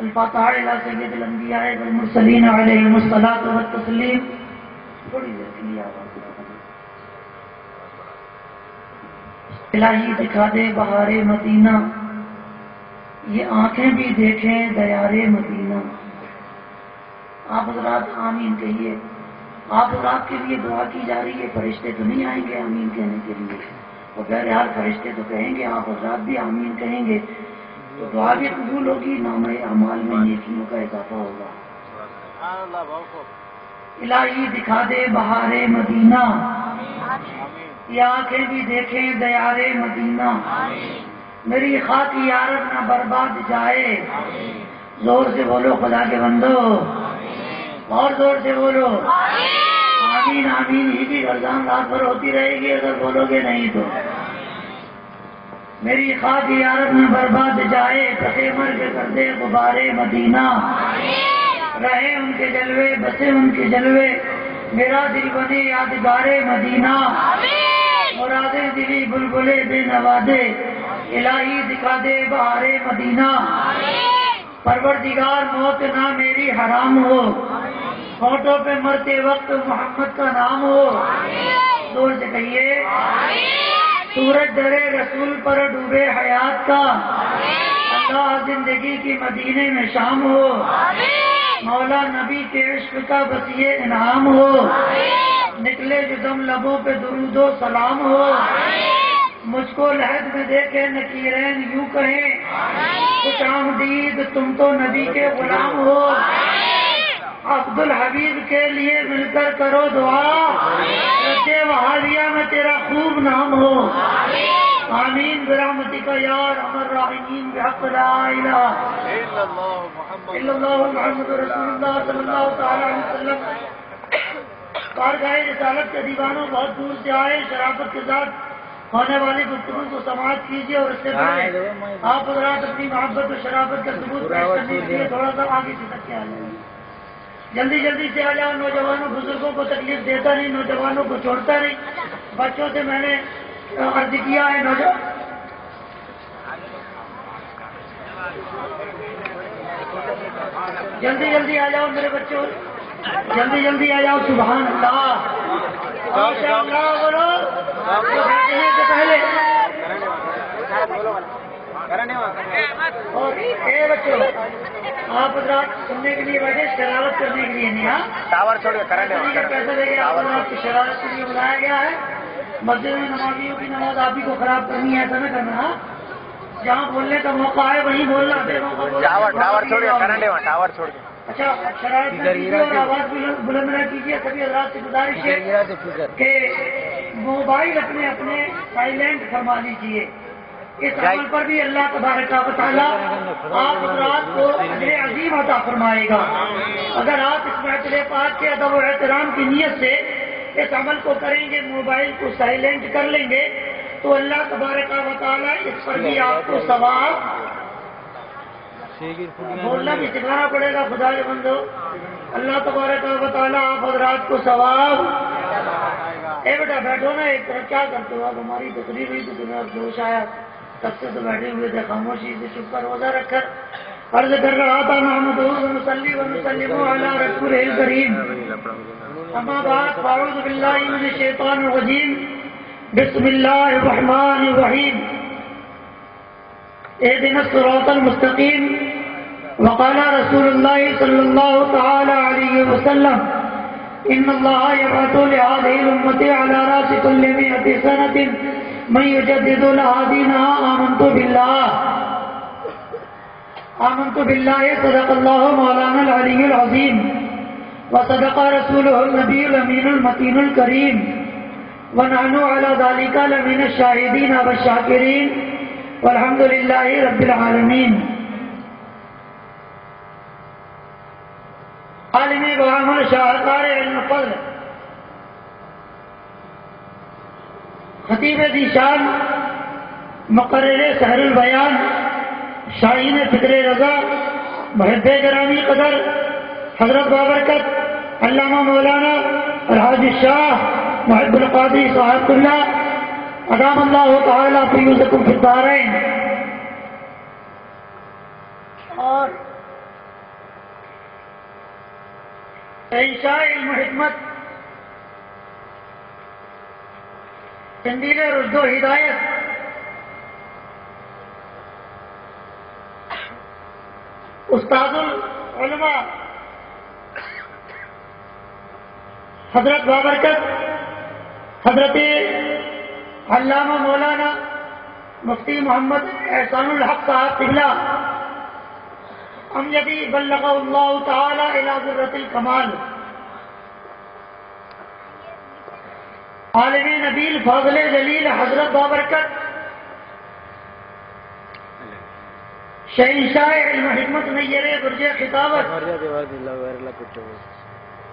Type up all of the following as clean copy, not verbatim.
الفاتحہ الی سید الانبیاء والمرسلین علیہم الصلاۃ والتسلیم. تھوڑی دیر کے لیے آواز الہی دکھا دے بہار مدینہ، یہ آنکھیں بھی دیکھیں دیار مدینہ. آپ حضرات آمین کہیے. آپ حضرات کے لیے دعا کی جا رہی ہے، فرشتے تو نہیں آئیں گے آمین کہنے کے لیے، اور بہرحال فرشتے تو کہیں گے، آپ حضرات بھی آمین کہیں گے تو دعا بھی قبول ہوگی، نامہ اعمال میں نیکیوں کا اضافہ ہوگا. الہی دکھا دے بہار مدینہ، یہ آنکھیں بھی دیکھیں دیار مدینہ. میری خاک یارب نہ برباد جائے. زور سے بولو خدا کے بندو، اور زور سے بولو آمین. آمین ہی کی گردان رات بھر ہوتی رہے گی اگر بولو گے نہیں تو. میری خاک یارب نہ برباد جائے، پتے مرگ کر دے غبار مدینہ. رہے ان کے جلوے بسے ان کے جلوے، میرا دل بنے یادگار مدینہ. مرادیں دلی بلبلے بے نوازے، الہی دکھا دے بہار مدینہ. پروردگار موت نہ میری حرام ہو، ہونٹوں پہ مرتے وقت محمد کا نام ہو. زور سے کہیے. سورج درے رسول پر ڈوبے حیات کا، اللہ زندگی کی مدینے میں شام ہو. مولا نبی کے عشق کا بس یہ انعام ہو، نکلے جو دم لبوں پہ درود و سلام ہو. مجھ کو لحد میں دیکھے نکیرین یوں کہیں، خوش آمدید تم تو نبی کے غلام ہو. عبد الحبیب کے لیے مل کر کرو دعا، رچے وہابیہ میں تیرا خوب نام ہو. آمین برحمتک یا ارحم الراحمین بحق لا الہ الا اللہ محمد رسول اللہ صلی اللہ تعالی علیہ وسلم. بارگاہ رسالت کے دیوانوں بہت دور سے آئے، شرافت کے ساتھ ہونے والی گفتگو کو سماعت کیجیے، اور اس سے پہلے آپ حضرات اپنی محبت و شرافت کا ثبوت پیش کرنے کے لیے تھوڑا سا آگے سے تک کے آ جائیں. جلدی جلدی سے آ جاؤ. نوجوانوں بزرگوں کو تکلیف دیتا نہیں، نوجوانوں کو چھوڑتا نہیں. بچوں سے میں نے عرض کیا ہے جلدی جلدی آ جاؤ میرے بچوں، جلدی جلدی آ جاؤ. سبحان اللہ ماشاء اللہ. بولو بیٹھنے سے پہلے اور اے بچوں آپ حضرات سننے کے لیے بیٹھے، شرارت کرنے کے لیے نہیں. ہاں ٹاور چھوڑ کے پیسے دے کے آپ حضرات کی شرارت کے لیے بلایا گیا ہے. مسجد میں نمازیوں کی نماز آپ ہی کو خراب کرنی ہے، ایسا نہ کرنا. ہاں جہاں بولنے کا موقع ہے وہیں بولنا، بے موقع ٹاور چھوڑ کے. اچھا شرارت نہ کیجیے اور آواز بلند نہ کیجیے. سبھی حضرات سے گزارش ہے کہ موبائل اپنے اپنے سائلنٹ فرما لیجیے. اس عمل پر بھی اللہ تبارک و تعالیٰ آپ حضرات کو اجر عظیم عطا فرمائے گا. اگر آپ اس محفل پاک کے ادب و احترام کی نیت سے اس عمل کو کریں گے، موبائل کو سائلنٹ کر لیں گے، تو اللہ تبارک و تعالیٰ اس پر بھی آپ کو ثواب بولنا بھی سکھانا پڑے گا. خدا کے بندو اللہ تبارک و تعالیٰ آپ حضرات کو ثواب. اے بیٹا بیٹھو نا، ایک طرف کیا کرتے ہو آپ؟ ہماری تقریر ہوئی تو تمہیں جوش آیا، تب سے تو بیٹھے ہوئے تھے خاموشی سے چپ کر روزہ رکھ کر. عرض کر رہا تھا نحمدہ ونصلی ونسلم علی رسولہ الکریم. اما بعد فاعوذ باللہ من الشیطان الرجیم. بسم اللہ الرحمن الرحیم. اهدنا الصراط المستقیم. وقال رسول اللہ صلی اللہ تعالی علیہ وسلم ان اللہ یبعث لهذه الامة على رأس كل 100 سنة من يجدد لها دينها. آمنت بالله صدق الله مولانا العلي العظيم وصدق رسوله النبي الأمين المتين الكريم ونحن على ذلك لمن الشاهدين والشاكرين والحمد لله رب العالمين. عالم بعمل شاہکار علم فضل خطیب ذی شان مقرر سحر البیان شاہین فکر رضا محب گرامی قدر حضرت بابرکت علامہ مولانا الحاج شاہ محب القادری صاحب اللہ ادام اللہ تعالیٰ فیوزکم فی الدارین. اور شہنشاہ علم و حکمت، قندیل رشد و ہدایت، استاد العلماء حضرت بابرکت حضرت علامہ مولانا مفتی محمد احسان الحق صاحب قبلہ امجدی بلغ اللہ تعالی الی ذرۃ الکمال، عالم نبیل فاضل جلیل حضرت بابرکت شہنشاہ علم و حکمت نیر برج خطابت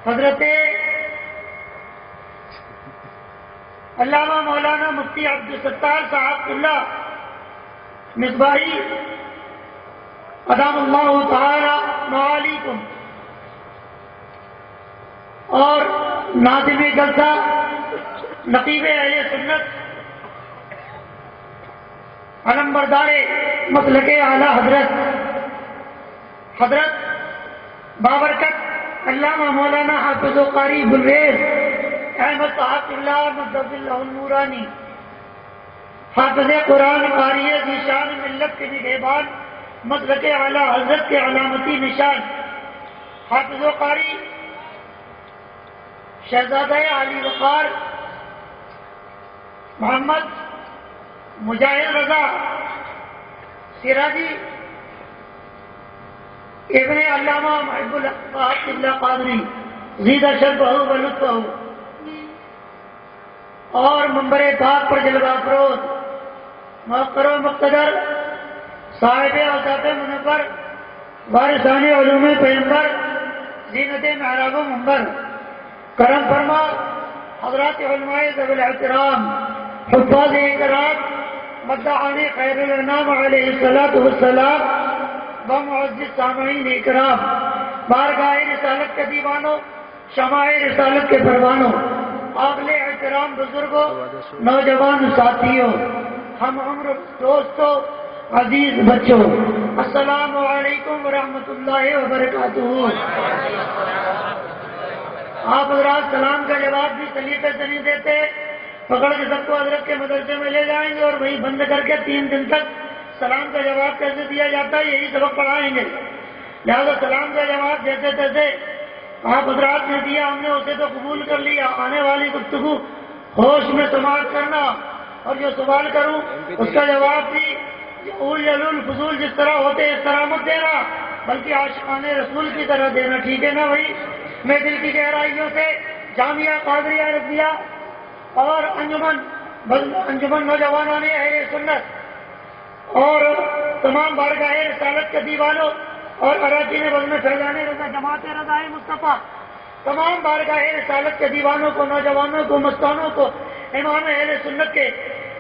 حضرت علامہ مولانا مفتی عبدالستار صاحب قبلہ مصباحی ادام اللہ تعالی معالیکم، اور ناظم جلسہ نقیب اہل سنت علمبردار مسلک اعلی حضرت بابرکت علامہ مولانا حافظ و قاری گلریز احمد صاحب قبلہ مدد اللہ النورانی، حافظ قرآن قاری ذیشان ملت کے نگہبان مسلک اعلی حضرت کے علامتی نشان، حافظ و قاری شہزادہ علی وقار محمد مجاہد رضا سراجی ابن علامہ محب اللہ قادری زیدہ شرفہ و لطفہ، اور منبر پاک پر جلوہ افروز موقر و مقتدر صاحب اوصاف منور وارثان علوم پیغمبر زینت محراب و منبر، کرم فرما حضرات علماء ذوی الاحترام حفاظ کرام مداحان خیر الانام علیہ الصلاۃ والسلام و معزز سامعین اکرام، بارگاہ رسالت کے دیوانوں، شمع رسالت کے پروانوں، قابل احترام بزرگوں، نوجوان ساتھیوں، ہم عمر دوستوں، عزیز بچوں، السلام علیکم ورحمۃ اللہ وبرکاتہ۔ آپ حضرات سلام کا جواب بھی سلیقے سے نہیں دیتے، پکڑ کے سب کو حضرت کے مدرسے میں لے جائیں گے اور وہیں بند کر کے 3 دن تک سلام کا جواب کیسے دیا جاتا ہے یہی سبق پڑھائیں گے۔ لہٰذا سلام کا جواب جیسے تیسے آپ حضرات نے دیا، ہم نے اسے تو قبول کر لیا، آنے والی گفتگو ہوش میں سماعت کرنا، اور جو سوال کروں اس کا جواب بھی اول فضول جس طرح ہوتے اس طرح مت دینا، بلکہ عاشقان رسول کی طرح دینا، ٹھیک ہے نا بھائی؟ میں دل کی گہرائیوں سے جامعہ قادریہ رضویہ اور انجمن نوجوانان اہل سنت اور تمام بارگاہ رسالت کے دیوانوں اور اراکین بزم فیضان رضا جماعت رضائے مصطفیٰ، تمام بارگاہ رسالت کے دیوانوں کو، نوجوانوں کو، مستانوں کو، امام اہل سنت کے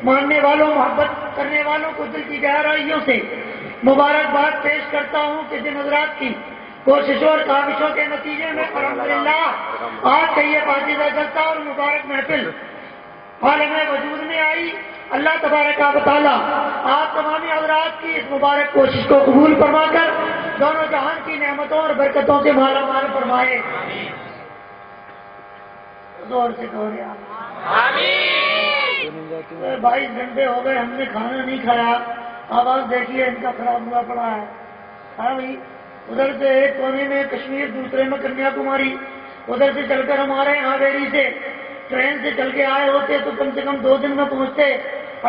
ماننے والوں، محبت کرنے والوں کو دل کی گہرائیوں سے مبارکباد پیش کرتا ہوں کہ جن حضرات کی کوششوں اور کاوشوں کے نتیجے میں الحمدللہ آج کا یہ پاکیزہ جلسہ اور مبارک محفل عالم وجود میں آئی، اللہ تبارک و تعالیٰ آپ تمامی حضرات کی اس مبارک کوشش کو قبول فرما کر دونوں جہان کی نعمتوں اور برکتوں سے مالا مال فرمائے۔ زور سے کہو یا آمین۔ 22 گھنٹے ہو گئے ہم نے کھانا نہیں کھایا، آواز دیکھیے ان کا خراب ہوا پڑا ہے۔ ہاں بھائی، ادھر سے ایک کونے میں کشمیر، دوسرے میں کنیا کماری، ادھر سے چل کر ہمارے یہاں بیری سے ٹرین سے چل کے آئے ہوتے تو کم سے کم 2 دن میں پہنچتے،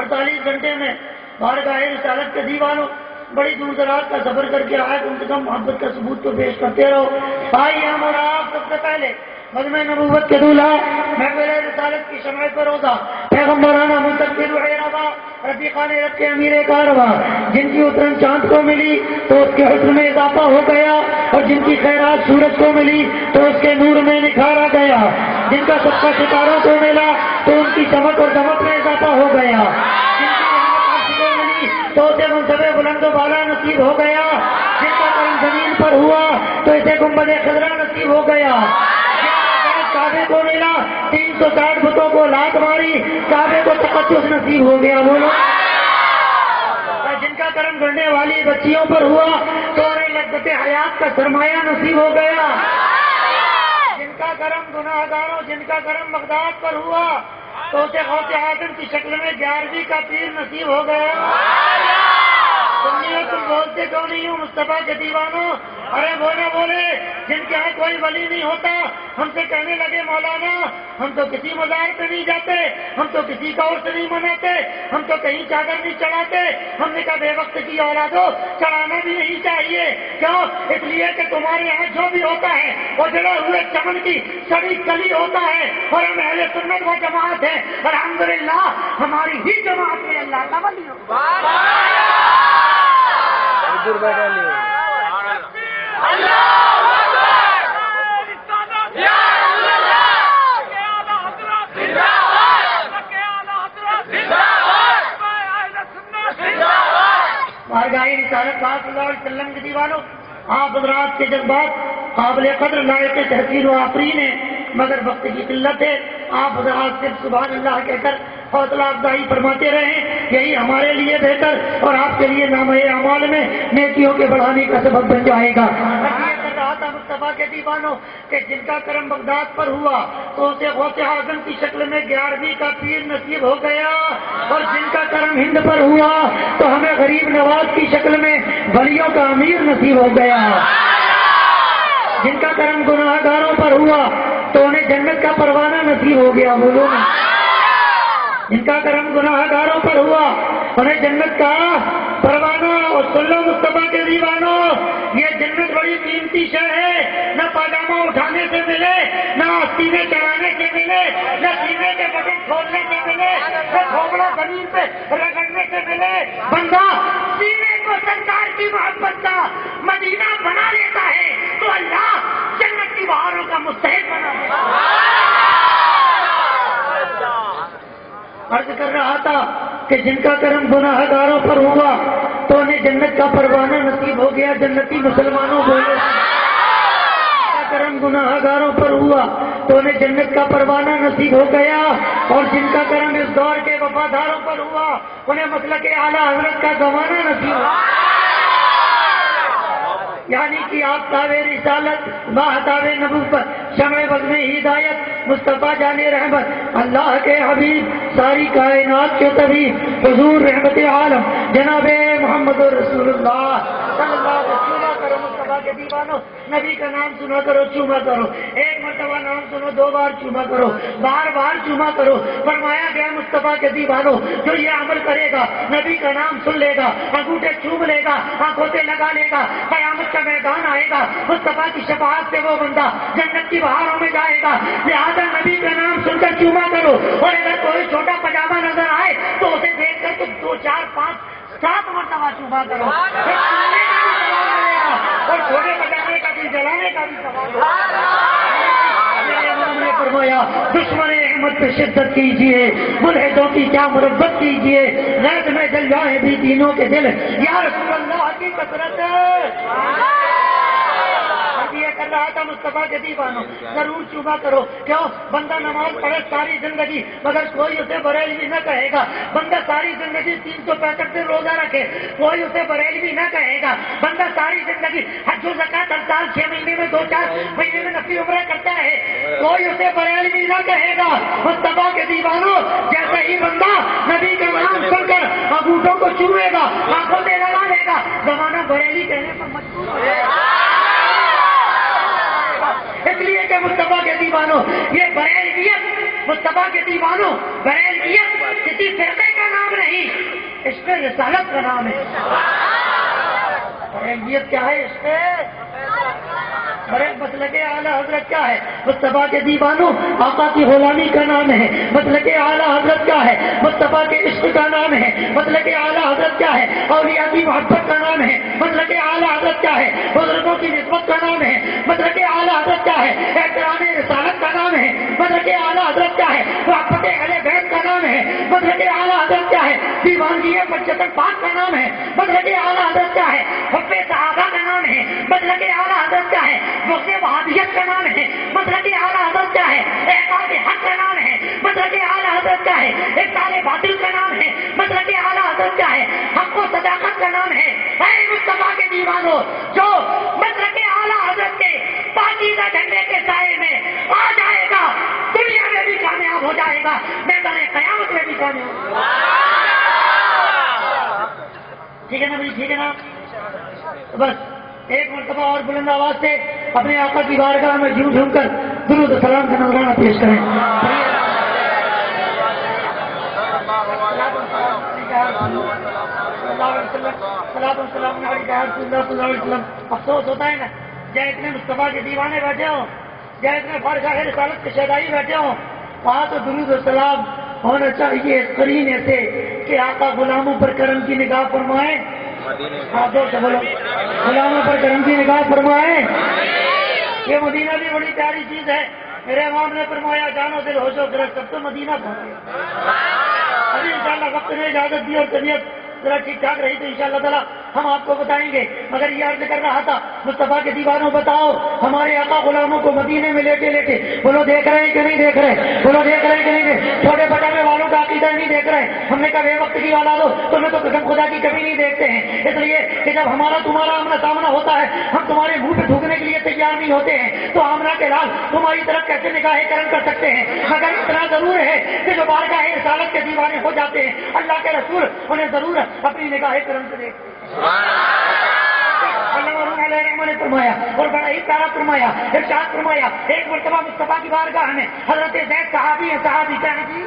48 گھنٹے میں بارگاہ رسالت کے دیوانوں بڑی دور دراز کا سفر کر کے آئے، کم سے کم محبت کا ثبوت تو پیش کرتے رہو۔ بھائی ہم اور آپ سب سے پہلے مجمع نبوت کے دولہا، محفل رسالت کی شمع فروزہ، پیغمبرانہ منتقل روح روا، رفیقان رب کے امیر کارواں، جن کی اترن چاند کو ملی تو اس کے حسن میں اضافہ ہو گیا، اور جن کی خیرات سورج کو ملی تو اس کے نور میں نکھارا گیا، جن کا صدقہ ستاروں کو ملا تو ان کی چمک اور دمک میں اضافہ ہو گیا، جن کی رحمت عرش کو ملی تو اسے منصب بلند و بالا نصیب ہو گیا، جن کا کرم زمین پر ہوا تو اسے گنبد خضرا نصیب ہو گیا، کعبے کو ملا 360 بتوں کو لات ماری، کعبے کو تقدس نصیب ہو گیا، بولو۔ جن کا کرم کرنے والی بچیوں پر ہوا تو انہیں لذت حیات کا سرمایہ نصیب ہو گیا، کا کرم گناہگاروں جن کا کرم بغداد پر ہوا تو اسے غوث اعظم کی شکل میں 11ویں کا پیر نصیب ہو گیا. سنیے تم بولتے کیوں نہیں ہو مصطفیٰ کے دیوانوں؟ ارے بولے جن کے یہاں کوئی ولی نہیں ہوتا ہم سے کہنے لگے مولانا ہم تو کسی مزار پہ نہیں جاتے، ہم تو کسی کا عرس نہیں مناتے، ہم تو کہیں چادر نہیں چڑھاتے. ہم نے کہا بے وقت کی اولادو چڑھانا بھی نہیں چاہیے. کیوں؟ اس لیے کہ تمہارے یہاں جو بھی ہوتا ہے وہ جڑے ہوئے چمن کی سڑی کلی ہوتا ہے اور ہم اہل سنت و جماعت ہے. الحمدللہ ہماری ہی جماعت میں اللہ کا ولی ہو. بارگاہ رسالت پاک صلی اللہ علیہ وسلم کے دیوانوں، آپ حضرات کے جذبات قابل قدر لائق تحقیر و آفرین ہیں، مگر وقت کی قلت ہے. آپ حضرات صرف سبحان اللہ کہہ کر حوصلہ افزائی فرماتے رہیں، یہی ہمارے لیے بہتر اور آپ کے لیے نامہ اعمال میں نیکیوں کے بڑھانے کا سبب بن جائے گا. مصطفیٰ کے دیوانوں کہ جن کا کرم بغداد پر ہوا تو اسے غوث اعظم کی شکل میں 11ویں کا پیر نصیب ہو گیا، اور جن کا کرم ہند پر ہوا تو ہمیں غریب نواز کی شکل میں ولیوں کا امیر نصیب ہو گیا. جن کا کرم گناہگاروں پر ہوا تو انہیں جنت کا پروانہ نصیب ہو گیا. بولو نا. جن کا کرم گناہگاروں پر ہوا انہیں جنت کا پروانہ. اور سن لو مصطفیٰ کے دیوانوں، یہ جنت بڑی قیمتی شے ہے، نہ پاجامہ اٹھانے سے ملے، نہ سینے چڑھانے سے ملے، نہ سینے کے بٹن کھولنے سے ملے، نہ کھوپڑا زمین پہ رگڑنے سے ملے. بندہ سینے کو سرکار کی محبت کا مدینہ بنا لیتا ہے تو اللہ جنت کی بہاروں کا مستحق بنا دیتا ہے. عرض کر رہا تھا کہ جن کا کرم گناہگاروں پر ہوا تو انہیں جنت کا پروانہ نصیب ہو گیا. جنتی مسلمانوں بولو. جن کا کرم گناہگاروں پر ہوا تو انہیں جنت کا پروانہ نصیب ہو گیا، اور جن کا کرم اس دور کے وفاداروں پر ہوا انہیں مسلک اعلیٰ حضرت کا زمانہ نصیب ہوا. یعنی کہ آپ تابع رسالت باہتاب نبوت شمع بزم ہدایت مصطفیٰ جان رحمت اللہ کے حبیب ساری کائنات کے طبیب حضور رحمت عالم جناب محمد رسول اللہ صلی اللہ علیہ وسلم. کرو مصطفیٰ کے دیوانوں، نبی کا نام سنا کرو چوما کرو. ایک مرتبہ نام سنو 2 بار چوما کرو، بار بار چوما کرو. فرمایا گیا مصطفیٰ کے دیوانوں جو یہ عمل کرے گا، نبی کا نام سن لے گا، انگوٹھے چوم لے گا، آنکھوں سے لگا لے گا، قیامت کا میدان آئے گا، مصطفیٰ کی شفاعت سے وہ بندہ جنت کی بہاروں میں جائے گا. لہٰذا نبی کا نام سن کر چوما کرو، اور اگر کوئی چھوٹا پجامہ نظر آئے تو اسے دیکھ کر تم 2 4 5 7 مرتبہ چوما کرو. اور چھوٹے پجامے کا بھی جلانے کا بھی سوال نے فرمایا دشمن احمد پہ شدت کیجیے، ملحدوں کی کیا مربت کیجیے، غیب میں جل جائے بھی دینوں کے دل یا رسول اللہ کی کثرت. یہ کر رہا تھا مصطفیٰ کے دیوانوں ضرور چوبا کرو. کیوں؟ بندہ نماز پڑھے ساری زندگی مگر کوئی اسے بریلوی نہ کہے گا. بندہ ساری زندگی 365 دن روزہ رکھے کوئی اسے بریلوی نہ کہے گا. بندہ ساری زندگی حج و زکات ہر سال 6 مہینے میں 2 4 مہینے میں نفلی عمرہ کرتا ہے کوئی اسے بریلوی نہ کہے گا. مصطفیٰ کے دیوانوں جیسے ہی بندہ نبی کا نام سن کر انگوٹھوں کو چومے گا، آنکھوں سے لگا لے گا، زمانہ بریلی کہنے پر مجبور ہو جائے گا. اس لیے کہ مصطفیٰ کے دیوانوں یہ بریلویت مصطفیٰ کے دیوانوں بریلویت کسی فرقے کا نام نہیں، اس پہ رسالت کا نام ہے. بریلویت کیا ہے؟ اس پہ مسلک اعلیٰ حضرت کیا ہے؟ مصطفیٰ کے دیوانوں آقا کی غلامی کا نام ہے. مسلک اعلیٰ حضرت کیا ہے؟ مصطفیٰ کے عشق کا نام ہے. مسلک اعلیٰ حضرت کیا ہے؟ اولیاء کی محبت کا نام ہے. مسلک اعلیٰ حضرت کیا ہے؟ بزرگوں کی نسبت کا نام ہے. مسلک اعلیٰ حضرت کیا ہے؟ احترام رسالت کا نام ہے. مسلک اعلیٰ حضرت کیا ہے؟ محبت اہل بیت کا نام ہے. مسلک اعلیٰ حضرت کیا ہے؟ دیوانگی مجلس پاک کا نام ہے. مسلک اعلیٰ حضرت کیا ہے؟ حب صحابہ کا نام ہے. مسلک اعلیٰ حضرت کیا ہے؟ بغض وہابیت کا نام ہے. مسلک اعلیٰ حضرت کیا ہے؟ احقاق حق کا نام ہے. مسلک اعلیٰ حضرت کیا ہے؟ ابطال باطل کا نام ہے. مسلک اعلیٰ حضرت کیا ہے؟ حق و صداقت کا نام ہے. اے مصطفیٰ کے دیوانوں جو مسلک اعلیٰ حضرت کے چیز ہے جھنڈے کے سائے میں آ جائے گا، دنیا میں بھی کامیاب ہو جائے گا، میدان قیامت میں بھی کامیاب ہو جائے گا۔ ٹھیک ہے نا بھائی، ٹھیک ہے نا؟ بس ایک مرتبہ اور بلند آواز سے اپنے آقا کی بارگاہ میں جھوم جھوم کر درود و سلام کا نذرانہ پیش کریں۔ افسوس ہوتا ہے نا، جہاں اتنے مصطفیٰ کے دیوانے بیٹھے ہوں، جہاں اتنے بارگاہ رسالت کے شہدائی بیٹھے ہوں، وہاں تو درود و سلام ہونا چاہیے اس قرینے سے کہ آقا غلاموں پر کرم کی نگاہ فرمائیں۔ دو سے بولو، غلاموں پر کرم کی نگاہ فرمائیں۔ یہ مدینہ بھی بڑی پیاری چیز ہے۔ میرے امام نے فرمایا جانو دل ہوش و خرد سب تو مدینہ پہنچے۔ ابھی انشاءاللہ وقت نے اجازت دی اور طبیعت ذرا ٹھیک ٹھاک رہی تو انشاءاللہ تعالیٰ ہم آپ کو بتائیں گے، مگر یہ عرض کر رہا تھا مصطفیٰ کے دیوانوں بتاؤ ہمارے آقا غلاموں کو مدینے میں لے کے بولو دیکھ رہے ہیں کہ نہیں دیکھ رہے؟ بولو دیکھ رہے ہیں کہ نہیں دیکھ رہے؟ چھوٹے بٹانے والوں کا عقیدہ نہیں دیکھ رہے؟ ہم نے کہا بے وقت کی اولاد ہو تمہیں تو قسم خدا کی کبھی نہیں دیکھتے ہیں، اس لیے کہ جب ہمارا تمہارا آمنا سامنا ہوتا ہے ہم تمہارے منہ پہ تھوکنے کے لیے تیار نہیں ہوتے ہیں، تو آمنا کے لال تمہاری طرف کیسے نگاہ کرم کر سکتے ہیں؟ مگر اتنا ضرور ہے کہ جو بارگاہ رسالت کے دیوانے ہو جاتے ہیں اللہ کے رسول انہیں ضرور اپنی نگاہ کرم سے دیکھتے ہیں۔ اللہ علیہ رحمہ نے فرمایا اور بڑا ہی پیارا فرمایا، ارشاد فرمایا ایک مرتبہ مصطفیٰ کی بارگاہ میں حضرت زید صحابی ہیں، صحابی کیا ہے جی؟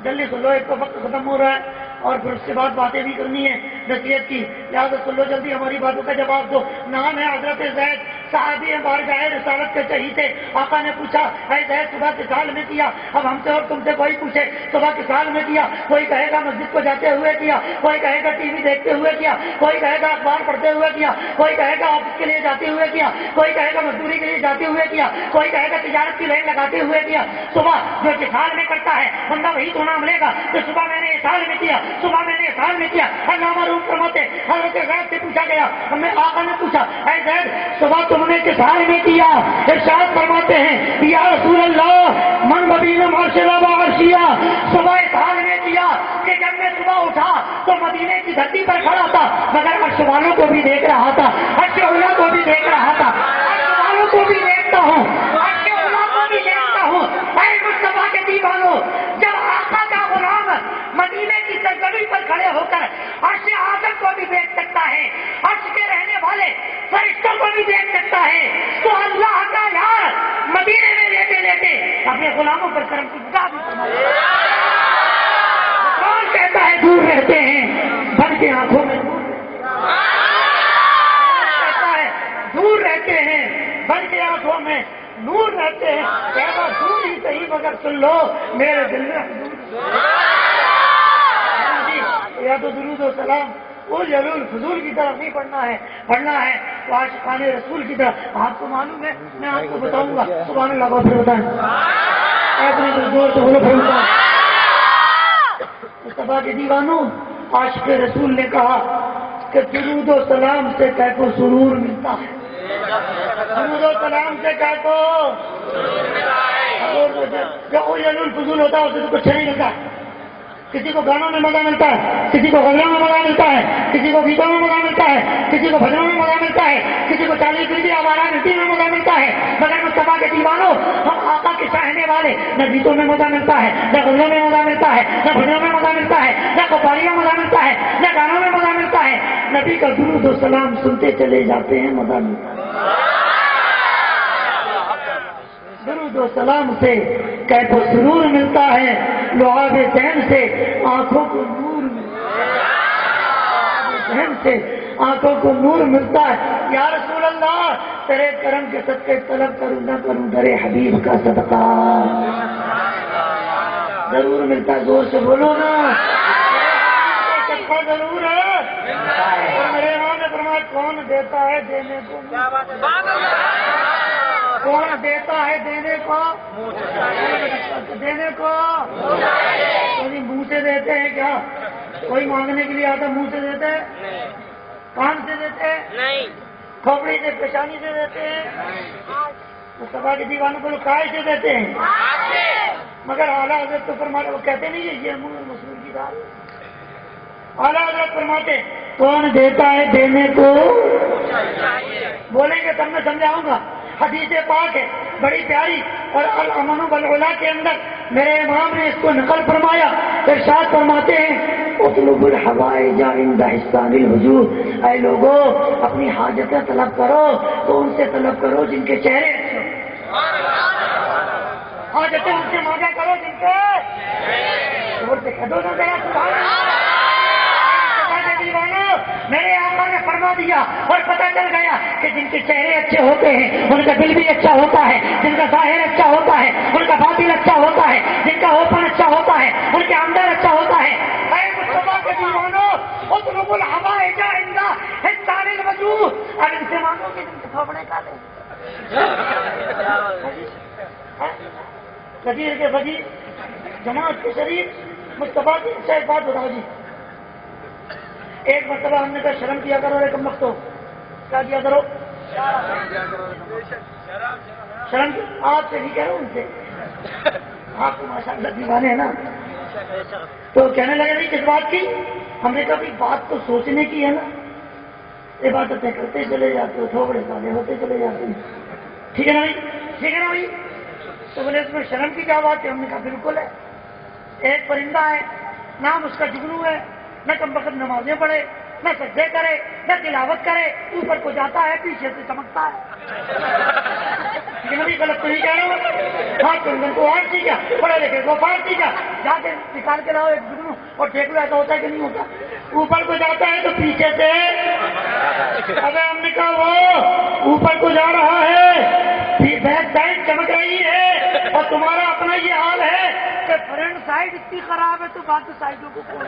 جلدی سن لو، ایک تو وقت ختم ہو رہا ہے اور پھر اس کے بعد باتیں بھی کرنی ہے نصیحت کی، لہٰذا سن لو جلدی ہماری باتوں کا جواب دو۔ نام ہے حضرت زید، صحابی ہیں، بارگاہ رسالت کے شہید تھے۔ آقا نے پوچھا اے زید صبح کس حال میں کیا؟ اب ہم سے اور تم سے کوئی پوچھے صبح کس حال میں کیا؟ کوئی کہے گا مسجد کو جاتے ہوئے کیا، کوئی کہے گا ٹی وی دیکھتے ہوئے کیا، کوئی کہے گا اخبار پڑھتے ہوئے کیا، کوئی کہے گا آفس کے لیے جاتے ہوئے کیا، کوئی کہے گا مزدوری کے لیے جاتے ہوئے کیا، کوئی کہے گا تجارت کی لائن لگاتے ہوئے کیا۔ صبح جو جس حال میں کرتا ہے بندہ وہی تو نام لے گا کہ صبح میں نے اس حال میں کیا، صبح میں نے اس حال میں کیا۔ علامہ روم فرماتے حضرت زید سے پوچھا گیا، ہمیں آقا نے پوچھا اے زید صبح تم نے کس حال میں کیا؟ ارشاد فرماتے ہیں یا رسول اللہ من مدینہ معاشرہ وعرشیہ، صبح اس حال میں کیا کہ جب میں صبح اٹھا تو مدینے کی دھرتی پر کھڑا تھا مگر عرش والوں کو بھی دیکھ رہا تھا، عرش اولا کو بھی دیکھ رہا تھا، عرش والوں کو بھی دیکھتا ہوں، عرش اولا کو بھی دیکھتا ہوں۔ اے مصطفیٰ کے دیوانوں، جب آقا کا غلام مدینے کی سرزمین پر کھڑے ہو کر عرش اعظم کو بھی دیکھ سکتا ہے، عرش کے رہنے والے فرشتوں کو بھی دیکھ سکتا ہے، تو اللہ کا یار مدینے میں لیتے لیتے اپنے غلاموں پر کرم کی نگاہ بھی فرماتا ہے۔ کون کہتا ہے دور رہتے ہیں بن کے آنکھوں میں کہتا ہے دور رہتے ہیں بن کے آنکھوں میں نور رہتے ہیں، کہنا دور ہی صحیح مگر سن لو میرے دل میں حضور۔ یا تو درود و سلام وہ ضرور فضول کی طرف نہیں پڑھنا ہے تو عاشقان رسول کی طرف۔ آپ کو معلوم ہے میں آپ کو بتاؤں گا، سبحان اللہ کو پھر بتائیں اپنے زور سے بولو پھر بتائیں۔ مصطفیٰ کے دیوانوں، عاشق رسول نے کہا کہ درود و سلام سے کہہ کو سرور ملتا ہے، درود و سلام سے کہہ کو جو ضرور فضول ہوتا ہے اسے تو کچھ نہیں ملتا۔ کسی کو گانوں میں مزہ ملتا ہے، کسی کو غزلوں میں مزہ ملتا ہے، کسی کو گیتوں میں مزہ ملتا ہے، کسی کو بھجنوں میں مزہ ملتا ہے، کسی کو 40 فیصد آوارہ مٹی میں مزہ ملتا ہے، مگر مصطفیٰ کے دیوانوں ہم آقا کے چاہنے والے نہ گیتوں میں مزہ ملتا ہے، نہ غزلوں میں مزہ ملتا ہے، نہ بھجنوں میں مزہ ملتا ہے، نہ قوالیوں میں مزہ ملتا ہے، نہ گانوں میں مزہ ملتا ہے، نبی کا درود و سلام سنتے چلے جاتے ہیں مزہ ملتا ہے۔ درود و سلام سے کیف و سرور ملتا ہے، لعاب ذہن سے آنکھوں کو نور ملتا ہے، ذہن سے آنکھوں کو نور ملتا ہے۔ یا رسول اللہ تیرے کرم کے صدقے طلب کروں نہ کروں درے حبیب کا صدقہ، ضرور ملتا ہے، زور سے بولو نا صدقہ ضرور ہے۔ اور میرے امام نے فرمایا کون دیتا ہے دینے کو، کون دیتا ہے دینے کو، دینے کو کوئی منہ سے دیتے ہیں کیا؟ کوئی مانگنے کے لیے آتا منہ سے دیتے ہیں، کان سے دیتے ہیں، کھوپڑی سے پیشانی سے دیتے ہیں، مصطفیٰ کے دیوانوں کو کائے سے دیتے ہیں، مگر اعلیٰ حضرت تو فرماتے وہ کہتے نہیں ہے یہ منہ مسلم کی بات۔ اعلیٰ حضرت فرماتے کون دیتا ہے دینے کو بولیں گے تب میں سمجھاؤں گا. حدیث پاک ہے بڑی پیاری, اور الامن والعلا کے اندر میرے امام نے اس کو نقل فرمایا. ارشاد فرماتے ہیں اطلب الحوائج عند حسان الوجود, اے لوگوں اپنی حاجتیں طلب کرو تو ان سے طلب کرو جن کے چہرے اچھے ہوں. حاجتیں ان سے مانگا کرو جن کے اور سے کہہ دو نا ذرا سبحان اللہ. میرے آقا نے فرما دیا اور پتہ چل گیا کہ جن کے چہرے اچھے ہوتے ہیں ان کا دل بھی اچھا ہوتا ہے, جن کا ظاہر اچھا ہوتا ہے ان کا باطن اچھا ہوتا ہے, جن کا اوپن اچھا ہوتا ہے ان کے اندر اچھا ہوتا ہے. اے مصطفیٰ کے دیوانوں اطلب الحوائج عند حسان الوجوہ, اب ان سے مانگو کہ جن کے تھوبڑے کالے غدیر کے فقیر جماعت کے شریف مصطفیٰ کی سے ایک بات بتاؤ جی. ایک مرتبہ ہم نے کہا شرم کیا کرو رے کم وقتو, کیا کیا کرو شرم. آپ سے نہیں کہہ رہا ہوں ان سے, آپ تو ماشاء اللہ دیوانے ہیں نا. تو کہنے لگے نہیں کس بات کی. ہم نے کہا بات تو سوچنے کی ہے نا, عبادتیں کرتے چلے جاتے ہو تھوڑے کالے ہوتے چلے جاتے ہیں. ٹھیک ہے نا بھائی, ٹھیک ہے نا بھائی. تو بولے اس میں شرم کی کیا بات ہے. ہم نے کہا بالکل ہے. ایک پرندہ ہے نام اس کا جگنو ہے, نہ کم وقت نمازیں پڑھے, نہ سجدے کرے, نہ تلاوت کرے, اوپر کو جاتا ہے پیچھے سے چمکتا ہے. بھی غلط تو نہیں کہہ رہا ہوں. ہاں چندن کو آر سیکھا, پڑھے لکھے کو پار سیکھا, جا کے نکال کے لاؤ ایک جگنو اور ٹھیکو. ایسا ہوتا ہے کہ نہیں ہوتا. اوپر کو جاتا ہے تو پیچھے سے, ابھی ہم نے کہا وہ اوپر کو جا رہا ہے, بیک سائڈ چمک رہی ہے, اور تمہارا اپنا یہ حال ہے کہ فرنٹ سائڈ اتنی خراب ہے تو باقی سائڈوں کو کھول.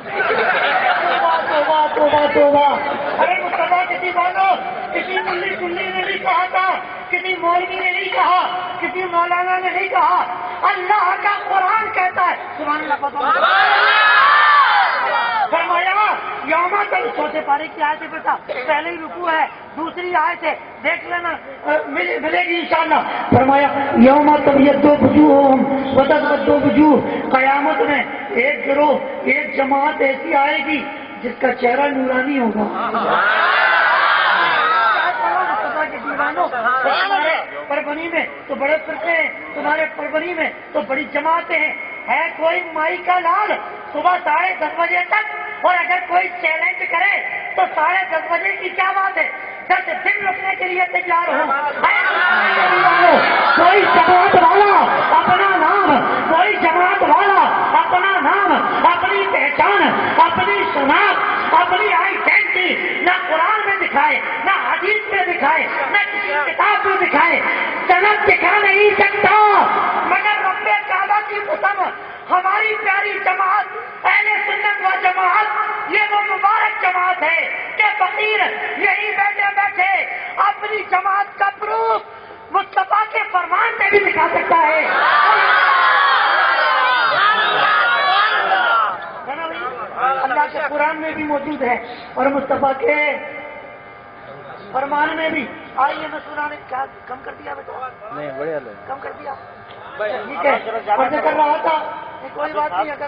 ارے مصطفیٰ کسی بانو, کسی ملی کلی نے نہیں کہا تھا, کسی مولوی نے نہیں کہا, کسی مولانا نے نہیں کہا, اللہ کا قرآن کہتا ہے. سبحان اللہ. فرمایا یوم تل چوتھے پارے کی آیت ہے بیٹا, پہلے ہی رکوع ہے, دوسری آیت ہے دیکھ لینا ملے گی انشاءاللہ. فرمایا یوم تبیض وجوہ وتسود وجوہ, قیامت میں ایک گروہ ایک جماعت ایسی آئے گی جس کا چہرہ نورانی ہوگا. تمہارے پربنی میں تو بڑے فرقے ہیں, تمہارے پربنی میں تو بڑی جماعتیں ہیں. ہے کوئی مائی کا لال صبح 10:30 بجے تک, اور اگر کوئی چیلنج کرے تو 10:30 بجے کی کیا بات ہے, 10 دن رکھنے کے لیے تیار ہو. کوئی جماعت والا اپنا نام, کوئی جماعت والا اپنا نام, اپنی پہچان, اپنی شناخت, اپنی آئیڈینٹی نہ قرآن میں دکھائے, نہ حدیث میں دکھائے, نہ کسی کتاب میں دکھائے, جنت دکھا نہیں سکتا. مگر رب کعبہ کی قسم ہماری پیاری جماعت اہل سنت و جماعت یہ وہ مبارک جماعت ہے کہ فقیر یہی بیٹھے بیٹھے اپنی جماعت کا پروف مصطفیٰ کے فرمان میں بھی دکھا سکتا ہے. اللہ کے قرآن میں بھی موجود ہے اور مصطفیٰ کے فرمان میں بھی. آئیے میں سنانے کیا کم کر دیا بیٹا, نہیں بڑھیا کم کر دیا, ٹھیک ہے. اور جو کر رہا تھا کوئی بات نہیں, اگر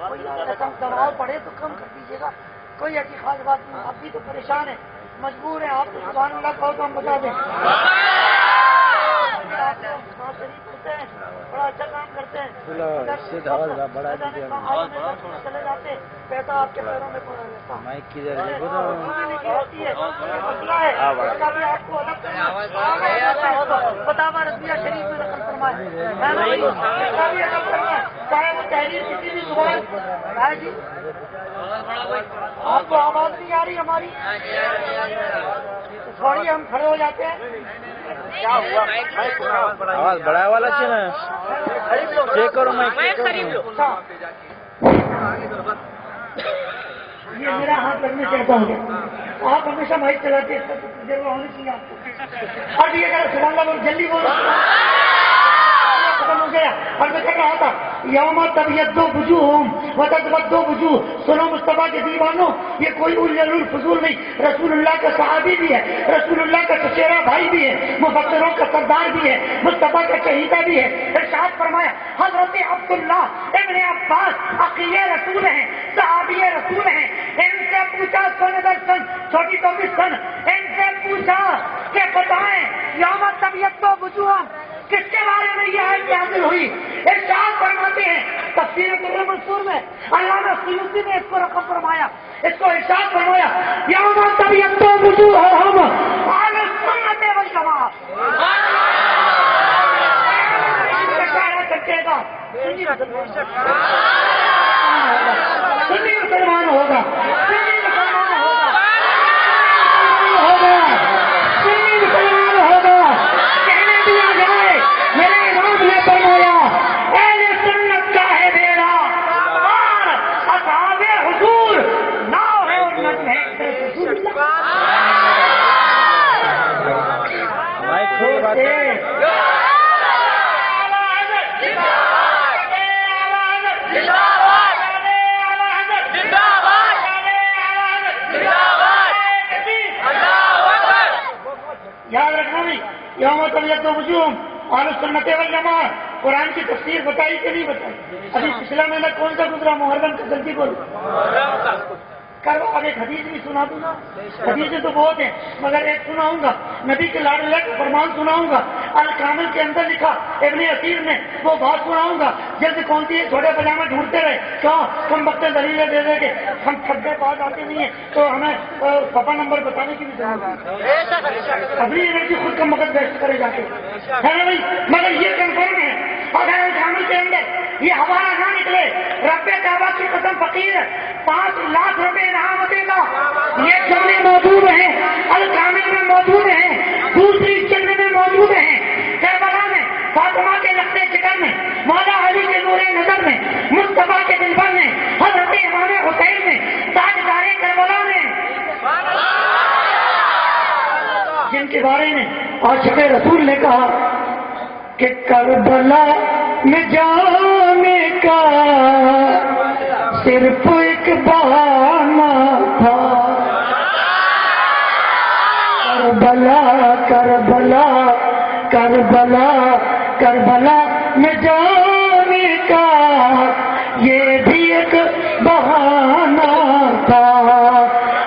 کوئی ایسا دباؤ پڑے تو کم کر دیجیے گا, کوئی ایسی خاص بات نہیں. آپ بھی تو پریشان ہیں, مجبور ہیں, آپ تو سبحان اللہ کہو تو ہم بتا دیں. بڑا اچھا کام کرتے ہیں, چلے جاتے پیسہ آپ کے پیروں میں پڑا رہتا آپ کو الگ فتاوی رضویہ شریف میں نقل فرمائے, چاہے وہ تحریر کسی بھی زبان ہے. جی آپ کو آواز نہیں آ رہی ہماری, تھوڑی ہم کھڑے ہو جاتے ہیں. کیا ہوا آواز بڑا والا چیک کرو, میں یہ میرا ہاتھ لگنے چاہتا ہوں. آپ ہمیشہ مائک چلاتے ہیں, دیر میں ہونے چاہیے آپ کو. اور یہ اگر سبحان اللہ جلدی بولو ختم ہو گیا. اور میں کہہ رہا تھا یوم تبیض وجوہ وتسود وجوہ. سنو مصطفیٰ کے دیوانوں, یہ کوئی الفضول نہیں, رسول اللہ کا صحابی بھی ہے, رسول اللہ کا چچیرا بھائی بھی ہے, مفسروں کا سردار بھی ہے, مصطفیٰ کا شہیدہ بھی ہے. ارشاد فرمایا حضرت عبداللہ ابن عباس عقی رسول ہیں, صحابی رسول ہیں. ان سے پوچھا سن در سن, چھوٹی تو بھی سن, ان سے پوچھا کہ بتائیں یوم طبیعت تو وجوہ کس کے بارے میں یہ آیت نازل ہوئی؟ ارشاد فرماتے ہیں تفسیر در منصور میں علامہ سیوطی نے اس کو رقم فرمایا، اس کو ارشاد فرمایا یوم طبیعت تو وجوہہم اہل السنت والجماعہ. کرے گا سنی مسلمان ہوگا، سنی مسلمان ہوگا، سنی مسلمان ہوگا. کہنے دیا جائے میرے امام نے فرمایا اہل سنت کا ہے بیڑا اور اصحاب حضور ناؤ ہے اور نجم ہے رسول یاد رکھنا بھی یوم طبیعت و وجوہ اہل السنت والجماعہ. قرآن کی تفسیر بتائی کہ نہیں بتائی؟ ابھی پچھلا مہینہ کون سا گزرا؟ محرم کا. جلدی بولو. کرو اب ایک حدیث بھی سنا دوں نا. حدیثیں تو بہت ہیں مگر ایک سناؤں گا، نبی کے لاڈلے کا فرمان سناؤں گا. الکامل کے اندر لکھا ابن اسیر نے وہ بات سناؤں گا. جلد کون سی ہے؟ چھوٹے پجامے ڈھونڈتے رہے کیوں؟ ہم وقت دلیلیں دے دیں گے، ہم تھک گئے بات آتی نہیں ہے تو ہمیں صفحہ نمبر بتانے کی بھی ضرورت ہے. اپنی انرجی خود کا مقد ویسٹ کرے جاتے ہے نا بھائی. مگر یہ کنفرم ہے اگر الکامل کے اندر یہ ہمارا نہ نکلے رب کعبہ کی قسم فقیر 5 لاکھ روپے انعام دے گا. یہ جملے موجود ہیں الکامل میں موجود ہیں، دوسری جلد میں موجود ہیں. کربلا میں فاطمہ کے لختے جگر میں، مولا علی کے نور نظر میں، مصطفیٰ کے دلبر میں، حضرت امام حسین میں، تاجدار کربلا میں، جن کے بارے میں عاشق رسول نے کہا کہ کربلا میں جانے کا صرف ایک بہانہ تھا. کربلا کربلا کربلا کربلا میں جانے کا یہ بھی ایک بہانہ تھا.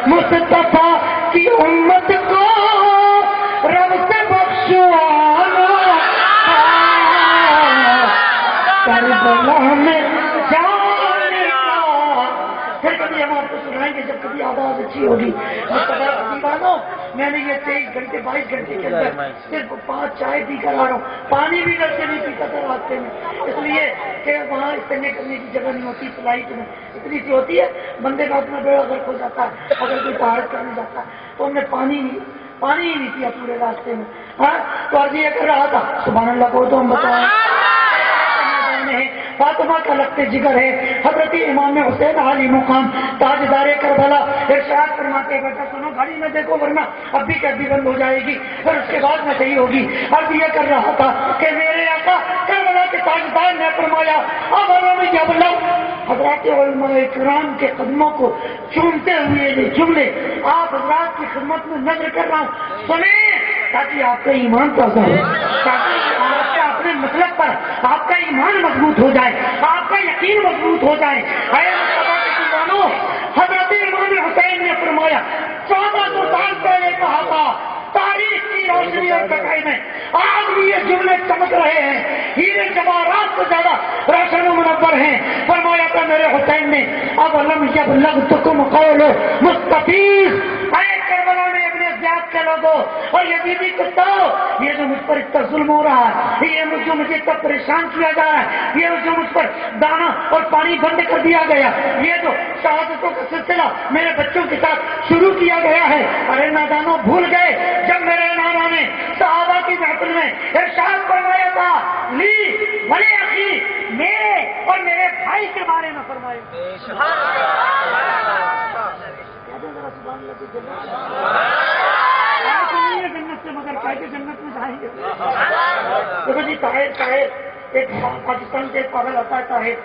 مصطفیٰ کی امت کو رب سے بخشوانا کربلا میں جانے کا. پھر کبھی ہم آپ کو سنائیں گے جب کبھی آواز اچھی ہوگی. دیوانوں میں نے یہ 23 گھنٹے 22 گھنٹے کے اندر صرف 5 چائے پی کر آ رہا ہوں. پانی بھی گھر سے نہیں پیتا تھا راستے میں، اس لیے کہ وہاں استعمال کرنے کی جگہ نہیں ہوتی. فلائٹ میں اتنی سی ہوتی ہے بندے کا اپنا بیڑا غرق ہو جاتا ہے اگر کوئی طہارت کرنے جاتا ہے. تو ہم نے پانی ہی نہیں پیا پورے راستے میں. ہاں تو آج یہ کر رہا تھا سبحان اللہ کو تو ہم بتائیں فاطمہ کا لگتے جگر ہے. حضرت امام حسین علی مقام تاجدار کربلا ارشاد فرماتے بیٹا سنو گھڑی میں دیکھو ورنہ اب بھی کبھی بند ہو جائے گی پھر اس کے بعد میں صحیح ہوگی. اب یہ کر رہا تھا کہ میرے آقا کربلا کے تاجدار نے فرمایا اب جب لوگ حضرات علماء کرام کے قدموں کو چومتے ہوئے یہ جملے آپ حضرات کی خدمت میں نظر کر رہا ہوں سنیں تاکہ آپ کا ایمان تازہ ہو، تاکہ آپ کے اپنے مطلب پر آپ کا ایمان مضبوط ہو جائے، آپ کا یقین مضبوط ہو جائے. حضرت امام حسین نے فرمایا 1400 سال پہلے کہا تھا تاریخ کی روشنی اور کٹائی میں آج بھی یہ جملے چمک رہے ہیں، ہیرے جواہرات سے زیادہ روشن و منور ہیں. فرمایا تھا میرے حسین نے اب علم یبلغتکم قول مستفیض اے کربلا میں ابن زیاد کے لوگوں اور یزیدی کتوں یہ جو مجھ پر اتنا ظلم ہو رہا ہے، یہ جو مجھے اتنا پریشان کیا جا رہا ہے، یہ جو مجھ پر دانا اور پانی بند کر دیا گیا، یہ جو شہادتوں کا سلسلہ میرے بچوں کے ساتھ شروع کیا گیا ہے، ارے نادانوں بھول گئے جب میرے نانا نے صحابہ کی محفل میں ارشاد فرمایا تھا لی بڑے اخی میرے اور میرے بھائی کے بارے میں فرمایا. جنت سے مگر کہتے جنت میں جائیں گے. دیکھو جی طاہر ایک پاکستان سے ایک پاگل آتا ہے طاہر،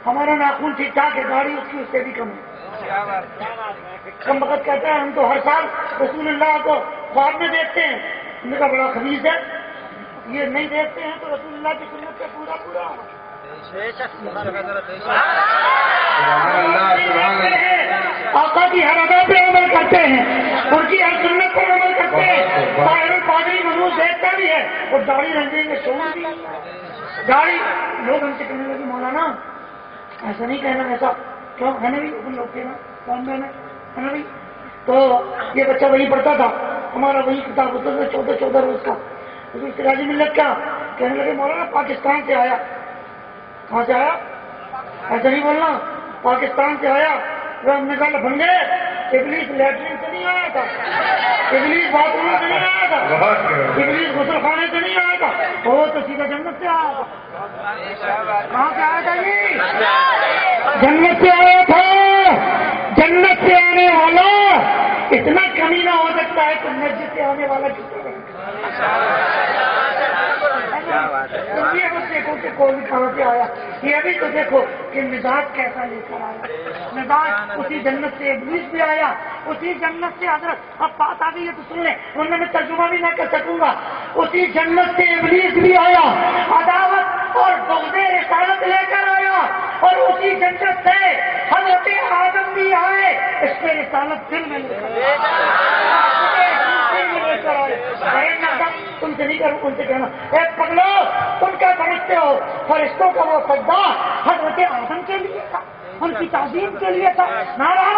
ہمارا ناخون ٹھیک ٹھاک ہے، داڑھی اس کی اس سے بھی کم ہے. کم وقت کہتے ہیں ہم تو ہر سال رسول اللہ کو خواب میں دیکھتے ہیں، ان کا بڑا خبیث ہے، یہ نہیں دیکھتے ہیں تو رسول اللہ کی سنت سے پورا آقا کی ہر ادا پہ عمل کرتے ہیں، ان کی ہر سنت طاہر القادری منوج دیکھتا بھی ہے اور داڑھی رنگیں گے شعور بھی داڑھی. لوگ ہم سے کہنے لگے مولانا ایسا نہیں کہنا, ایسا کیوں ہے نا بھی ان لوگ کہنا کون ہے نا بھائی. تو یہ بچہ وہی پڑھتا تھا, ہمارا وہی کتاب ہوتا تھا 14 روز کا. سراج ملت کیا کہنے لگے مولانا پاکستان سے آیا. کہاں سے آیا؟ ایسا نہیں بولنا, پاکستان سے آیا. ہم نے کہا لفنگے ابلیس لیٹرین سے نہیں آیا تھا, ابلیس باتھ روم سے نہیں آیا تھا, ابلیس غسل خانے سے نہیں آیا تھا, وہ تو سیدھا جنت سے آیا تھا. کہاں سے آیا تھا جی؟ جنت سے آیا تھا. جنت سے آنے والا اتنا کمی نہ ہو سکتا ہے تو مسجد سے آنے والا کس طرح؟ یہ بس دیکھو کہ کون کہاں سے آیا, یہ بھی تو دیکھو کہ مزاج کیسا لے کر آیا. مزاج اسی جنت سے ابلیس بھی آیا, اسی جنت سے حضرت اب بات آ گئی ہے تو سن لیں ورنہ میں ترجمہ بھی نہ کر سکوں گا. اسی جنت سے ابلیس بھی آیا, عداوت اور بغض رسالت لے کر آیا, اور اسی جنت سے حضرت آدم بھی آئے, اس پہ رسالت دل میں لے کر آئے. تم سے نہیں کروں, ان سے کہنا اے پگلو تم کیا سمجھتے ہو فرشتوں کا وہ سجدہ حضرت آدم کے لیے تھا, ان کی تعظیم کے لیے تھا. نارا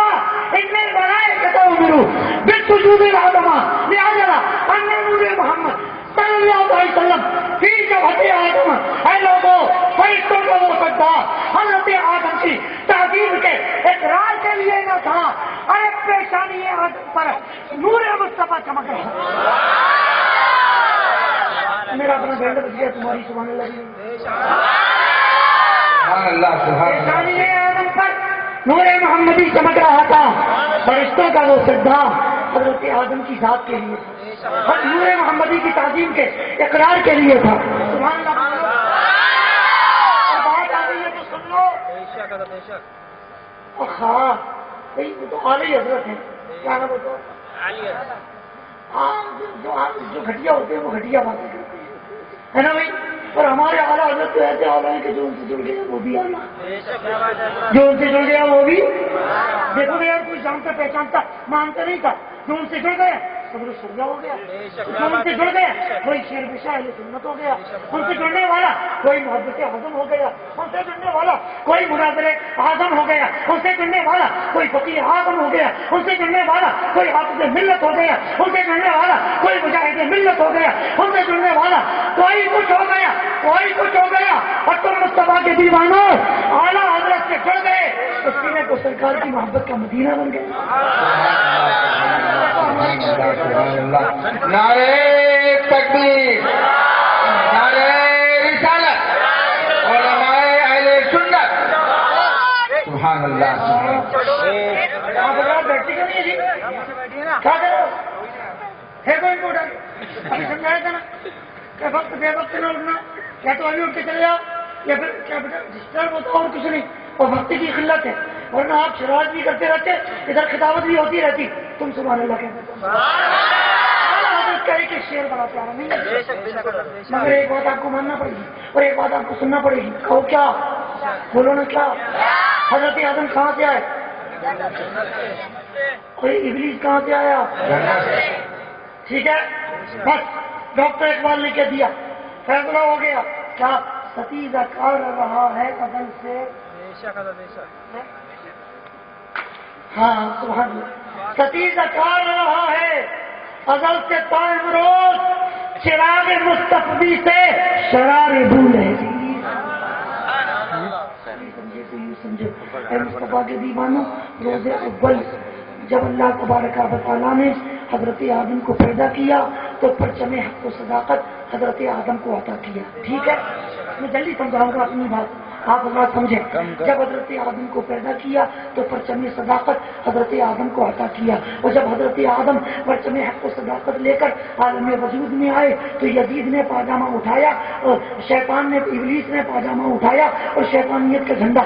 ان میں بنائے کہتا ہوں میرو بالسجود العظمہ لہذا ان نور محمد صلی اللہ علیہ وسلم فی جبہت آدم. اے لوگوں فرشتوں کا وہ سجدہ حضرت آدم کی تعظیم کے اقرار کے لیے نہ تھا. ارے پیشانی آدم پر نور مصطفیٰ چمک رہا. میرا اپنا بیٹا بچ گیا, تمہاری سبحان اللہ. آدم پر نور محمدی چمک رہا تھا. فرشتوں کا وہ سجدہ حضرت آدم کی ذات کے لیے تھا, نور محمدی کی تعظیم کے اقرار کے لیے تھا. سبحان اللہ. بات آ گئی ہے تو سن لو. ہاں وہ تو اعلی حضرت ہیں, کیا نام بتاؤ, جو گھٹیا ہوتے ہیں وہ گھٹیا باتیں کرتے ہیں, ہے نا بھائی. اور ہمارے اعلیٰ حضرت تو ایسے اعلیٰ ہیں کہ جو ان سے جڑ گیا وہ بھی اعلیٰ, جو ان سے جڑ گیا وہ بھی. دیکھو یار کوئی جانتا پہچانتا مانتا نہیں تھا, جو ان سے جڑ گیا صبر سرجا ہو گیا. جو ان سے جڑ گیا کوئی شیر بشا اہل سنت ہو گیا. ان سے جڑنے والا کوئی محبت اعظم ہو گیا. ان سے جڑنے والا کوئی مناظر اعظم ہو گیا. ان سے جڑنے والا کوئی فقیر اعظم ہو گیا. ان سے جڑنے والا کوئی حافظ ملت ہو گیا. ان سے جڑنے والا کوئی مجاہد ملت ہو گیا. ان سے جڑنے والا کوئی کچھ ہو گیا, کوئی کچھ ہو گیا. اور تم مصطفیٰ کے دیوانوں اعلیٰ حضرت سے جڑ گئے تو سینے کو سرکار کی محبت کا مدینہ بن گئے. نعرہ تکبیر, نعرہ رسالت, علماء اہل سنت. سبحان اللہ. بیٹھی کا نہیں جی, کیا کرو ہے کوئی امپورٹنٹ ابھی سمجھایا تھا نا کہ وقت بے وقت نہ اٹھنا, یا تو ابھی اٹھ کے چلے جاؤ یا پھر کیا بیٹا ڈسٹرب ہوتا اور کچھ نہیں, اور وقت کی قلت ہے. ورنہ آپ شرارت بھی کرتے رہتے, ادھر خطابت بھی ہوتی رہتی. تم سبحان اللہ کہتے کہ شعر بڑا پیارا نہیں, مگر ایک بات آپ کو ماننا پڑے گی اور ایک بات آپ کو سننا پڑے گی. کہو کیا, بولو نا کیا. حضرت آدم کہاں سے آئے, اور ابلیس کہاں سے آیا؟ ٹھیک ہے, بس ڈاکٹر اقبال نے کہہ دیا, فیصلہ ہو گیا. کیا ستیزہ کر رہا ہے ازل سے, ہاں سبحان اللہ, ستیزہ کر رہا ہے ازل سے تائم روز, چراغ مستقبی سے شرار بھول ہے. سمجھو اے مصطفیٰ کے دیوانوں, روز اول جب اللہ تبارک و تعالیٰ نے حضرت آدم کو پیدا کیا تو پرچم حق و صداقت حضرت آدم کو عطا کیا. ٹھیک ہے, میں جلدی سمجھاؤں گا اپنی بات, آپ بات سمجھیں. جب حضرت آدم کو پیدا کیا تو پرچم صداقت حضرت آدم کو عطا کیا, اور جب حضرت آدم پرچم حق و صداقت لے کر عالم وجود میں آئے تو یزید نے پاجامہ اٹھایا اور شیطان نے, ابلیس نے پاجامہ اٹھایا اور شیطانیت کا جھنڈا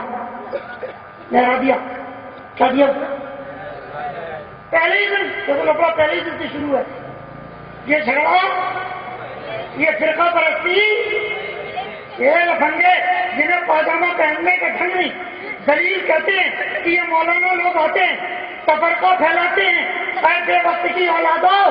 لہرا دیا. کیا دیا؟ پہلے ہی دن, دیکھو لفڑا پہلے ہی دن سے شروع ہے. یہ جھگڑا, یہ فرقہ پرستی, یہ لفنگے جنہیں پاجامہ پہننے کا ڈھنگ نہیں, دلیل کہتے ہیں کہ یہ مولانا لوگ آتے ہیں تفرقہ پھیلاتے ہیں. اے بے وقت کی اولادوں,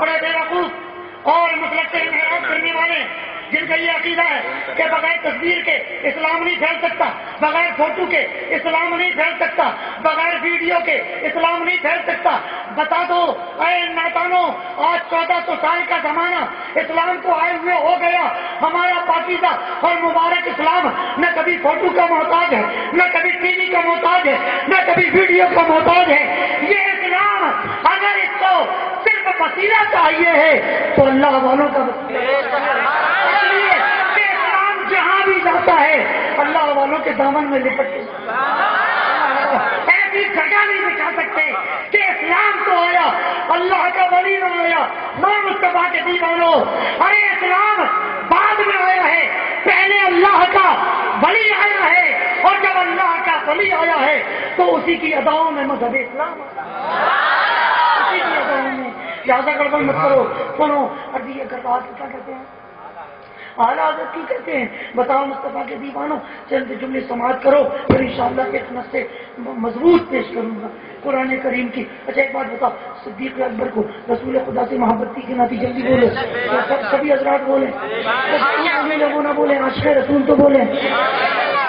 بڑے بیوقوف اور مسلک سے انحراف کرنے والے جن کا یہ عقیدہ ہے کہ بغیر تصویر کے اسلام نہیں پھیل سکتا، بغیر فوٹو کے اسلام نہیں پھیل سکتا، بغیر ویڈیو کے اسلام نہیں پھیل سکتا، بتا دو اے ناتانو، آج 1400 سال کا زمانہ اسلام کو آئے ہوئے ہو گیا، ہمارا پاکیزہ اور مبارک اسلام نہ کبھی فوٹو کا محتاج ہے، نہ کبھی ٹی وی کا محتاج ہے، نہ کبھی ویڈیو کا محتاج ہے۔ یہ اسلام اگر اس کو صرف وسیلہ چاہیے ہے تو اللہ والوں کا جہاں بھی جاتا ہے اللہ والوں کے دامن میں لپٹ کے ایسی جگہ نہیں بچا سکتے کہ اسلام تو آیا، اللہ کا ولی نہ آیا، مصطفیٰ کے دیوانوں، ارے اسلام بعد میں آیا ہے، پہلے اللہ کا ولی آیا ہے، اور جب اللہ کا ولی آیا ہے تو اسی کی اداؤں میں مذہب اسلام اسی کی اداؤں میں، لہٰذا گڑبڑ مت کرو۔ سنو ابھی یہ کرتاس کیا کہتے ہیں، اعلیٰ حضرت کی کہتے ہیں، بتاؤ مصطفیٰ کے دیوانوں، چند جملے سماعت کرو پھر انشاءاللہ ایک نص مضبوط پیش کروں گا قرآن کریم کی۔ اچھا ایک بات بتاؤ، صدیق اکبر کو رسول خدا سے محبت کی ناتی جلدی بولے، سبھی حضرات بولیں، لوگوں نہ بولیں، عاشق رسول تو بولیں۔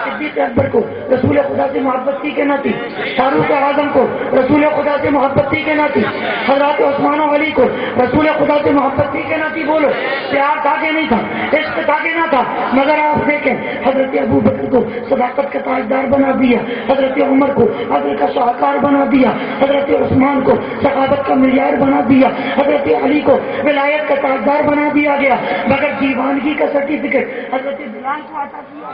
صدیق اکبر کو رسول خدا سے محبت کی کے ناتی، فاروق اعظم کو رسول خدا سے محبت کی کے ناتی، حضرات عثمان و علی کو رسول خدا سے محبت کی کے ناتی۔ بولو پیار تھا کہ نہیں تھا، عشق تھا کہ نہ تھا؟ مگر آپ دیکھیں حضرت ابو بکر کو صداقت کا تاجدار بنا دیا، حضرت عمر کو عدل کا شاہکار بنا دیا، حضرت عثمان کو سخاوت کا معیار بنا دیا، حضرت علی کو ولایت کا تاجدار بنا دیا گیا، مگر دیوانگی کا سرٹیفکیٹ حضرت بلال کو عطا کیا۔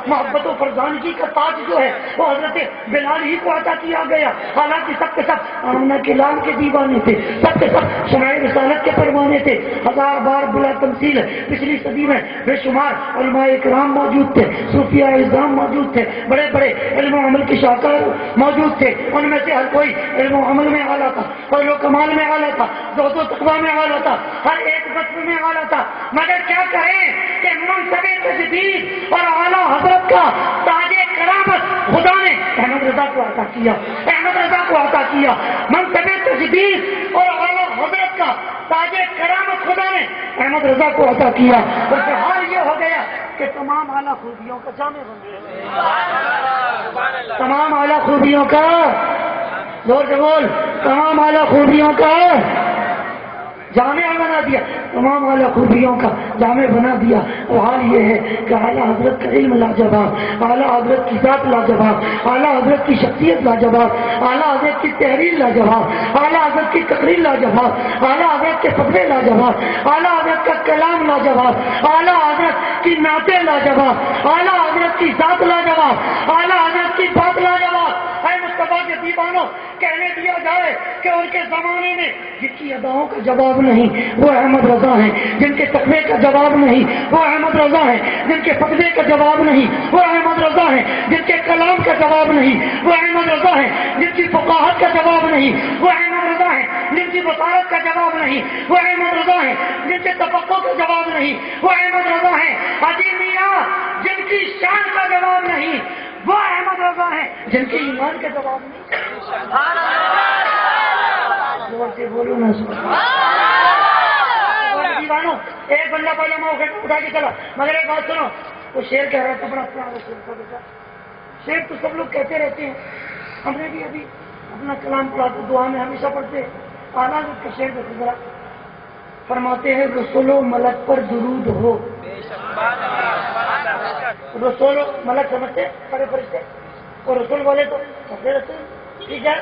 محبت و فرزانگی کا تاج جو ہے وہ حضرت بلال ہی کو عطا کیا گیا، حالانکہ سب کے سب آمنہ کے لال کے دیوانے تھے، سب کے سب شمائع رسالت کے پروانے تھے، ہزار بار بلا تمثیل پچھلی صدی میں بے شمار علماء کرام موجود تھے، صوفیاء اعظام موجود تھے، بڑے بڑے علم و عمل کے شاہکار موجود تھے، ان میں سے ہر کوئی علم و عمل میں اعلیٰ تھا، فضل و کمال میں اعلیٰ تھا، زہد و تقویٰ میں اعلیٰ تھا، ہر ایک وصف میں اعلیٰ تھا، مگر کیا کہیں کہ منصب تجدید اور اعلیٰ حضرت کا تاج کرامت خدا نے احمد رضا کو عطا کیا، احمد رضا کو عطا کیا۔ منصب تجدید اور اعلیٰ حضرت کا تاج کرامت خدا نے احمد رضا کو عطا کیا، اور حال یہ ہو گیا کہ تمام اعلیٰ خوبیوں کا جامع بن گیا، تمام اعلیٰ خوبیوں کا، زور سے بول، تمام اعلیٰ خوبیوں کا جامع بنا دیا، تمام اعلیٰ خوبیوں کا جامع بنا دیا۔ اور حال یہ ہے کہ اعلیٰ حضرت کا علم لاجواب، اعلیٰ حضرت کی ذات لاجواب، اعلیٰ حضرت کی شخصیت لاجواب، اعلیٰ حضرت کی تحریر لاجواب، اعلیٰ حضرت کی تقریر لاجواب، اعلیٰ حضرت کے فتوے لاجواب، اعلیٰ حضرت کا کلام لاجواب، اعلیٰ حضرت کی نعتیں لاجواب، اعلیٰ حضرت کی ذات لاجواب، اعلیٰ حضرت کی بات لاجواب۔ اے مصطفیٰ کے دیوانوں، کہنے دیا جائے کہ ان کے زمانے میں جن کی اداؤں کا جواب نہیں وہ احمد رضا ہیں، جن کے تقوی کا جواب نہیں وہ احمد رضا ہیں، جن کے فتوے کا جواب نہیں وہ احمد رضا ہیں، جن کے کلام کا جواب نہیں وہ احمد رضا ہیں، جن کی فقاہت کا جواب نہیں وہ احمد رضا ہیں، جن کی بصارت کا جواب نہیں وہ احمد رضا ہیں، جن کے تفقع کا جواب نہیں وہ احمد رضا ہیں، حاجی میاں جن کی شان کا جواب نہیں وہ احمد رضا ہیں، جن کے ایمان کا جواب نہیں۔ زور سے بولو نا دیوانوں، ایک بندہ پہلے موقع اٹھا کے چلا، مگر ایک بات سنو، وہ شیر کہہ رہا تھا، بڑا پیارا شیر تھا بیٹا، شیر تو سب لوگ کہتے رہتے ہیں، ہم نے بھی ابھی اپنا کلام پڑھا تو دعا میں ہمیشہ پڑھتے ہیں، اعلیٰ کا شیر دیکھو ذرا، فرماتے ہیں رسول و ملک پر درود ہو، رسول و ملک سمجھتے بڑے فرشتے، اور رسول والے تو رسول، ٹھیک ہے،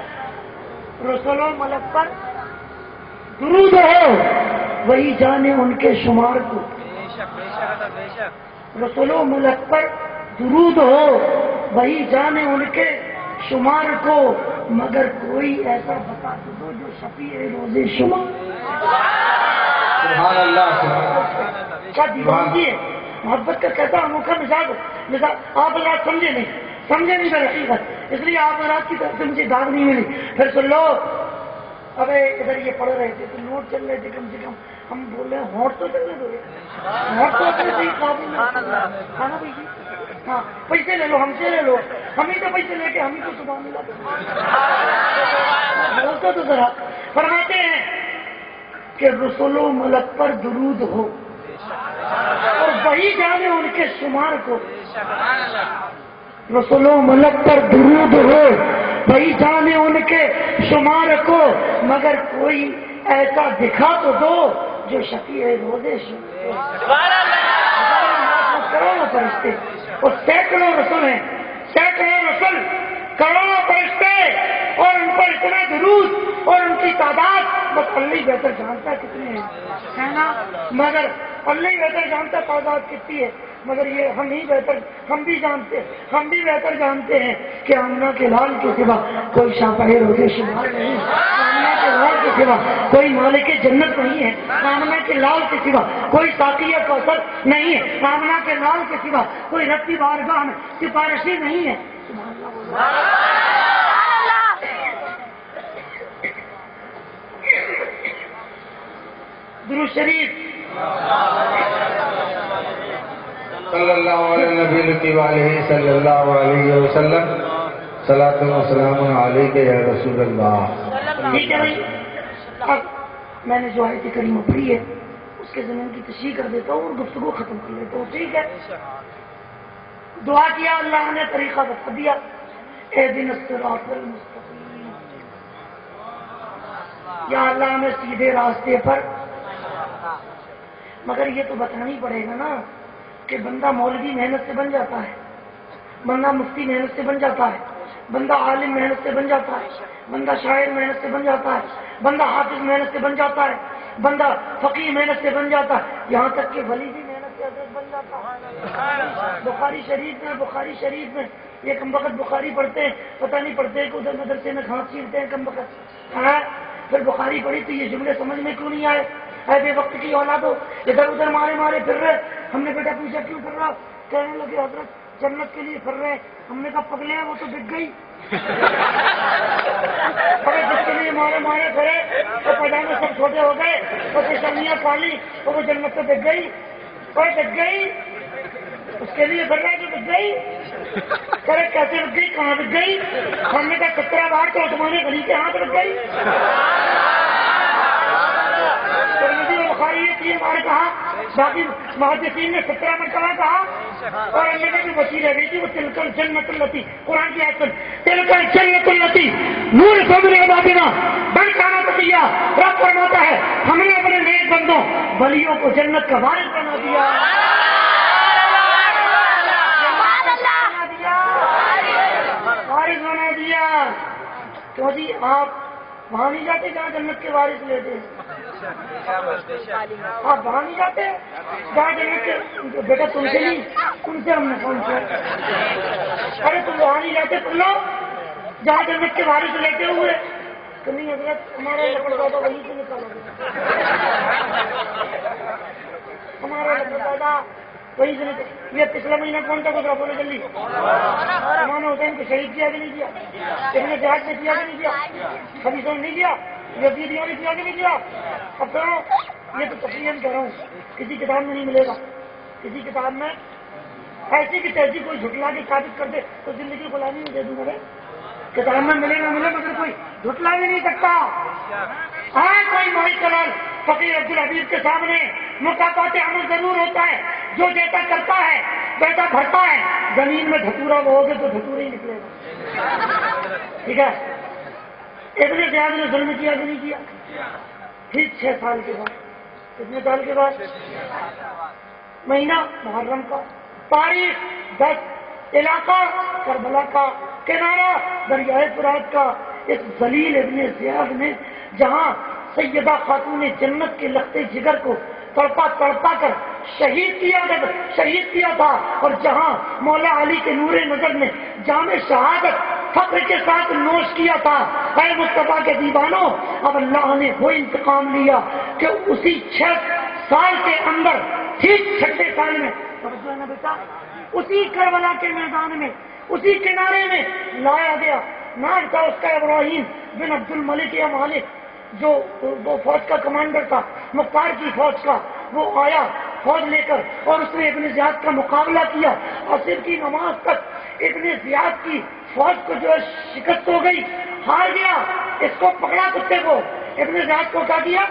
رسول و ملک پر درود ہو وہی جانے ان کے شمار کو، رسول و ملک پر درود ہو وہی جانے ان کے شمار کو، مگر کوئی ایسا بتا دو جو شفیع روز شمار۔ سبحان اللہ، کیا دیوانگی ہے، محبت کا کیسا انوکھا مزاج، آپ رات سمجھے نہیں در حقیقت، اس لیے آپ رات کی طرف سے مجھے داغ نہیں ملی۔ پھر سن لو، ابے ادھر یہ پڑھ رہے تھے تو نوٹ چل رہے تھے، کم سے کم ہم بول رہے ہیں ہونٹ تو چلنے دو، ہونٹ تو اپنے صحیح قابل کھانا بھائی جی، ہاں پیسے لے لو، ہم سے لے لو، ہم ہی تو پیسے لے کے ہم ہی تو صبح ملا بولتا تو ذرا فرماتے ہیں کہ رسول و ملک پر درود ہو اور وہی جانے ان کے شمار کو. رسول و ملک پر درود ہو وہی جانے ان کے شمار کو، مگر کوئی ایسا دکھا تو دو جو شفیع روزے کروڑوں فرشتے اور سینکڑوں رسول ہیں، سینکڑوں رسول، کروڑوں فرشتے، اور ان پر اتنا درود اور ان کی تعداد بس اللہ ہی بہتر جانتا ہے کتنے ہیں، ہے نا؟ مگر اللہ ہی بہتر جانتا تعداد کتنی ہے، مگر یہ ہم بھی بہتر جانتے ہیں کہ آمنہ کے لال کے سوا کوئی شافع روزے شمار نہیں، آمنہ کے لال کے سوا کوئی مالک جنت نہیں ہے، آمنہ کے لال کے سوا کوئی ساقی کوثر نہیں ہے، آمنہ کے لال کے سوا کوئی ربی بارگاہ میں سفارشی نہیں ہے. درود شریف صلی اللہ علیہ نبی علیہ صلی اللہ علیہ وسلم. صلاۃ و سلام علیک یا رسول اللہ. ٹھیک ہے بھائی، اب میں نے جو آیت کریمہ پڑھی ہے اس کے ضمن کی تشریح کر دیتا ہوں اور گفتگو ختم کر لیتا ہوں. ٹھیک ہے، دعا کیا، اللہ نے طریقہ بتا دیا، اہدنا الصراط المستقیم، یا اللہ ہمیں سیدھے راستے پر. مگر یہ تو بتانا ہی پڑے گا نا کہ بندہ مولوی محنت سے بن جاتا ہے، بندہ مفتی محنت سے بن جاتا ہے، بندہ عالم محنت سے بن جاتا ہے، بندہ شاعر محنت سے بن جاتا ہے، بندہ حافظ محنت سے بن جاتا ہے، بندہ فقیہ محنت سے بن جاتا ہے، یہاں تک کہ ولی بھی محنت سے حضرت بن جاتا ہے. بخاری شریف میں یہ کم وقت بخاری پڑھتے ہیں، پتہ نہیں پڑھتے کہ ادھر مدرسے میں گھاس چیرتے ہیں کم وقت. پھر بخاری پڑھی تو یہ جملے سمجھ میں کیوں نہیں آئے؟ اے بے وقت کی اولادو، ادھر ادھر مارے پھر رہے. ہم نے بیٹا پوچھا کیوں پھر رہا؟ کہنے لگے حضرت جنت کے لیے پھر رہے. ہم نے کہا پگلے ہیں وہ تو بک گئی. ارے جس کے لیے مارے پھرے تو پجامے سب چھوٹے ہو گئے اور پیشانیاں کالی اور وہ جنت سے بک گئی. اور بک گئی اس کے لیے پھر رہا جو بک گئی. ارے کیسے بک گئی، کہاں بک گئی؟ ہم نے کہا 17 بار تو عثمان غنی کے ہاتھ بک گئی. بخاری نے 3 بار کہا، باقی محدثین نے 17 مرتبہ کہا، اور اللہ نے جو بچی رہ گئی تھی وہ تلکل جنت التی. قرآن کی آیت تلکل جنت التی نور صبر عبادنا بن کھانا تقیہ. رب فرماتا ہے ہم نے اپنے نیک بندوں ولیوں کو جنت کا وارث بنا دیا. وارث بنا دیا. تو جی آپ وہاں نہیں جاتے جہاں جنت کے وارث لیتے ہیں؟ آپ وہاں نہیں جاتے جہاں جنت کے بیٹا تم سے نہیں، تم سے ہم نے کون سے. ارے تم وہاں نہیں جاتے تم لوگ جہاں جنت کے وارث لیتے ہوئے تو نہیں حضرت ہمارا لکڑ پیدا وہیں سے نکالو، ہمارا لکڑ پیدا وہیں سے نکل. یہ پچھلا مہینہ کون سا گزرا بولے جلدی؟ امام حسین کو شہید کیا کہ نہیں کیا؟ ابن جہاد نے کیا کہ نہیں کیا؟ حدیثوں نے نہیں کیا؟ یزیدیوں نے کیا کہ نہیں کیا؟ اب سنو، یہ تو تفریح کہہ رہا ہوں، کسی کتاب میں نہیں ملے گا. کسی کتاب میں ایسی کی تیزی کوئی جھٹلا کے ثابت کر دے تو زندگی غلامی میں دے دوں گا. کتاب میں ملے نہ ملے مگر کوئی جھٹلا بھی نہیں سکتا. ہاں کوئی مائی کلال فقیر عبدالحبیب کے سامنے مکافات عمل ضرور ہوتا ہے. جو جیسا کرتا ہے ویسا بھرتا ہے. زمین میں دھتورا بہوگے تو دھتورا ہی نکلے گا. ٹھیک ہے. ابن زیاد نے ظلم کیا کہ نہیں کیا؟ پھر 6 سال کے بعد، کتنے سال کے بعد؟ مہینہ محرم کا، تاریخ 10، علاقہ کربلا کا، کنارہ دریائے فرات کا. اس ذلیل ابن زیاد نے جہاں سیدہ خاتون جنت کے لختے جگر کو تڑپا کر شہید کیا تھا، اور جہاں مولا علی کے نور نظر نے جام شہادت فخر کے ساتھ نوش کیا تھا. اے مصطفیٰ کے دیوانوں، اب اللہ نے وہ انتقام لیا کہ اسی 6 سال کے اندر، ٹھیک 6 سال میں، توجہ نا بیٹا، اسی کربلا کے میدان میں، اسی کنارے میں لایا گیا. نام تھا اس کا ابراہیم بن عبد الملک یا مالک، جو وہ فوج کا کمانڈر تھا، مختار کی فوج کا. وہ آیا فوج لے کر اور اس نے ابن زیاد کا مقابلہ کیا. عصر کی نماز تک ابن زیاد کی فوج کو جو ہے شکست ہو گئی، ہار گیا. اس کو پکڑا کتے کو، ابن زیاد کو کیا کیا؟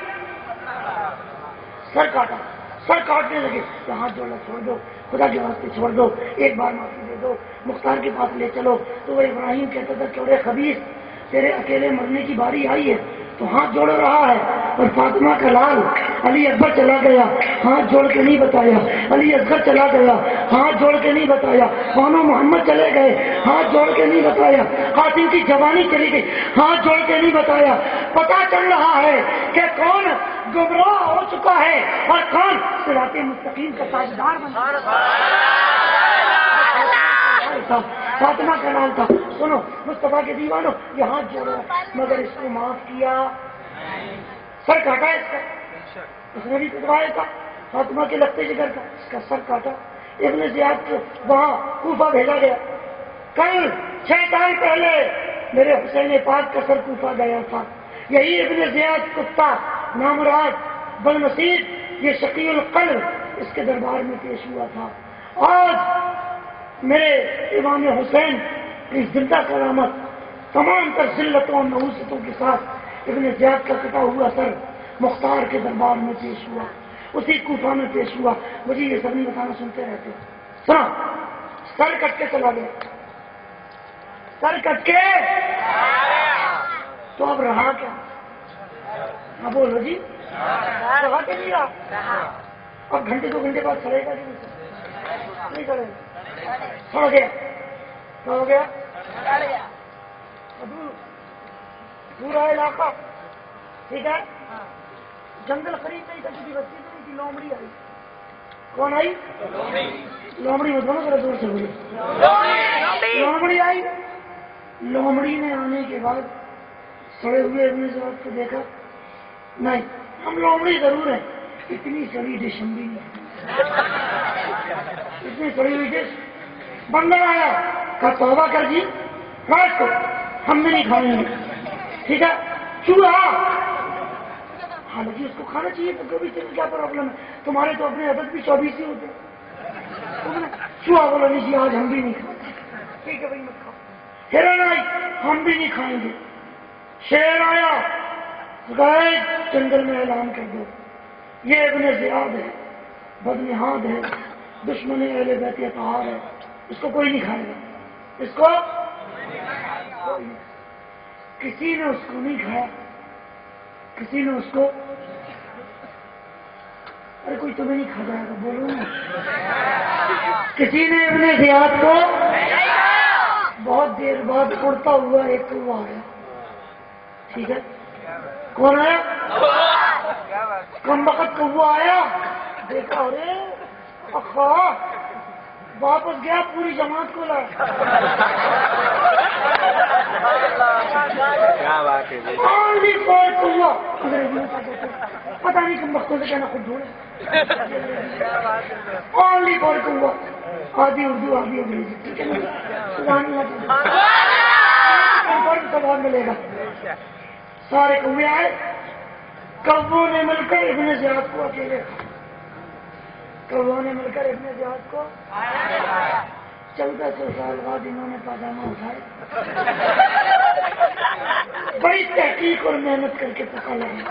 سر کاٹا. سر کاٹنے لگے تو ہاتھ جوڑنا چھوڑ دو, خدا کے واسطے چھوڑ دو, ایک بار معافی دے دو, مختار کے پاس لے چلو. تو وہ ابراہیم کہتا تھا چورے خبیث, تیرے اکیلے مرنے کی باری آئی ہے تو ہاتھ جوڑ رہا ہے, اور فاطمہ کا لال علی اکبر چلا گیا, ہاتھ جوڑ کے نہیں بتایا. علی اصغر چلا گیا, ہاتھ جوڑ کے نہیں بتایا. بانو محمد چلے گئے, ہاتھ جوڑ کے نہیں بتایا. قاسم کی جوانی چلی گئی, ہاتھ جوڑ کے نہیں بتایا. پتا چل رہا ہے کہ کون گمراہ ہو چکا ہے اور کون صراط مستقیم کا تاجدار بن چکا ہے. فاطمہ کا نام تھا. سنو مصطفیٰ کے دیوانوں, یہ ہاتھ جوڑا مگر اس کو معاف کیا, سر کاٹا اس کا, اس نے بھی پٹوایا تھا. فاطمہ کے لگتے جگر کا اس کا سر کاٹا. ابن زیاد کو وہاں کوفہ بھیجا گیا. کل 6 سال پہلے میرے حسین پاک کا سر کوفہ گیا تھا. یہی ابن زیاد کتا نامراد بدنصیب, یہ شقی القلب, اس کے دربار میں پیش ہوا تھا. آج میرے امام حسین کی زندہ کرامت تمام تر ذلتوں اور نحوستوں کے ساتھ ابن زیاد کا کٹا ہوا سر مختار کے دربار میں پیش ہوا, اسی کوفہ میں پیش ہوا. مجھے یہ سب نہیں بتانا, سنتے رہتے. سنا, سر کٹ کے چلا گیا, سر کٹ کے. تو اب رہا کیا؟ ہاں بولو جی, رہا کہ نہیں رہا؟ اب گھنٹے 2 گھنٹے بعد چلے گا نہیں چلے گا؟ سڑ گیا. کیا ہو گیا؟ پورا علاقہ ٹھیک ہے. جنگل خرید نہیں تھا, کسی بستی تو نہیں تھی, لومڑی آئی. کون آئی؟ لومڑی مت بولو, ذرا دور سے بولو. لومڑی آئی. لومڑی نے آنے کے بعد سڑے ہوئے ابن زیاد کو دیکھا. نہیں, ہم لومڑی ضرور ہیں, اتنی سڑی ڈش ہم بھی نہیں, اتنی سڑی ہوئی ڈش. بندر آیا, کہا توبہ کر جی, رات کو ہم بھی نہیں کھائیں گے. ٹھیک ہے. چوہا, حالانکہ اس کو کھانا چاہیے تو کبھی کیا پرابلم ہے, تمہارے تو اپنے عدد بھی 24 ہی ہوتے. چوہا بولا نہیں جی آج ہم بھی نہیں کھاتے. ٹھیک ہے بھائی مت کھاؤ. ہرن آئی, ہم بھی نہیں کھائیں گے. شیر آیا, گئے جنگل میں اعلان کر دو یہ ابن زیاد ہے, بدنہاد ہے, دشمن اہل بیت اطہار ہے, اس کو کوئی نہیں کھائے گا. اس کو کوئی نہیں. کسی نے اس کو نہیں کھایا, کسی نے اس کو, ارے کوئی تمہیں نہیں کھا جائے گا بولو نا. کسی نے ابن زیاد کو. بہت دیر بعد اڑتا ہوا ایک کوہ آیا. ٹھیک ہے. کون آیا؟ کم وقت کوہ آیا, دیکھا ارے اخا, واپس گیا پوری جماعت کو لایا. پتا نہیں کم وقتوں سے کہنا خود ڈھونڈے. اونلی فور کوہ, آدھی اردو آدھی انگریزی. ٹھیک ہے نا, سوال ملے گا. سارے کوے آئے, کووں نے مل کر ابن زیاد کو اکیلے, کووں نے مل کر ابن زیاد کو 1400 سال بعد انہوں نے پاجامہ اٹھائے. بڑی تحقیق اور محنت کر کے پتہ لگا,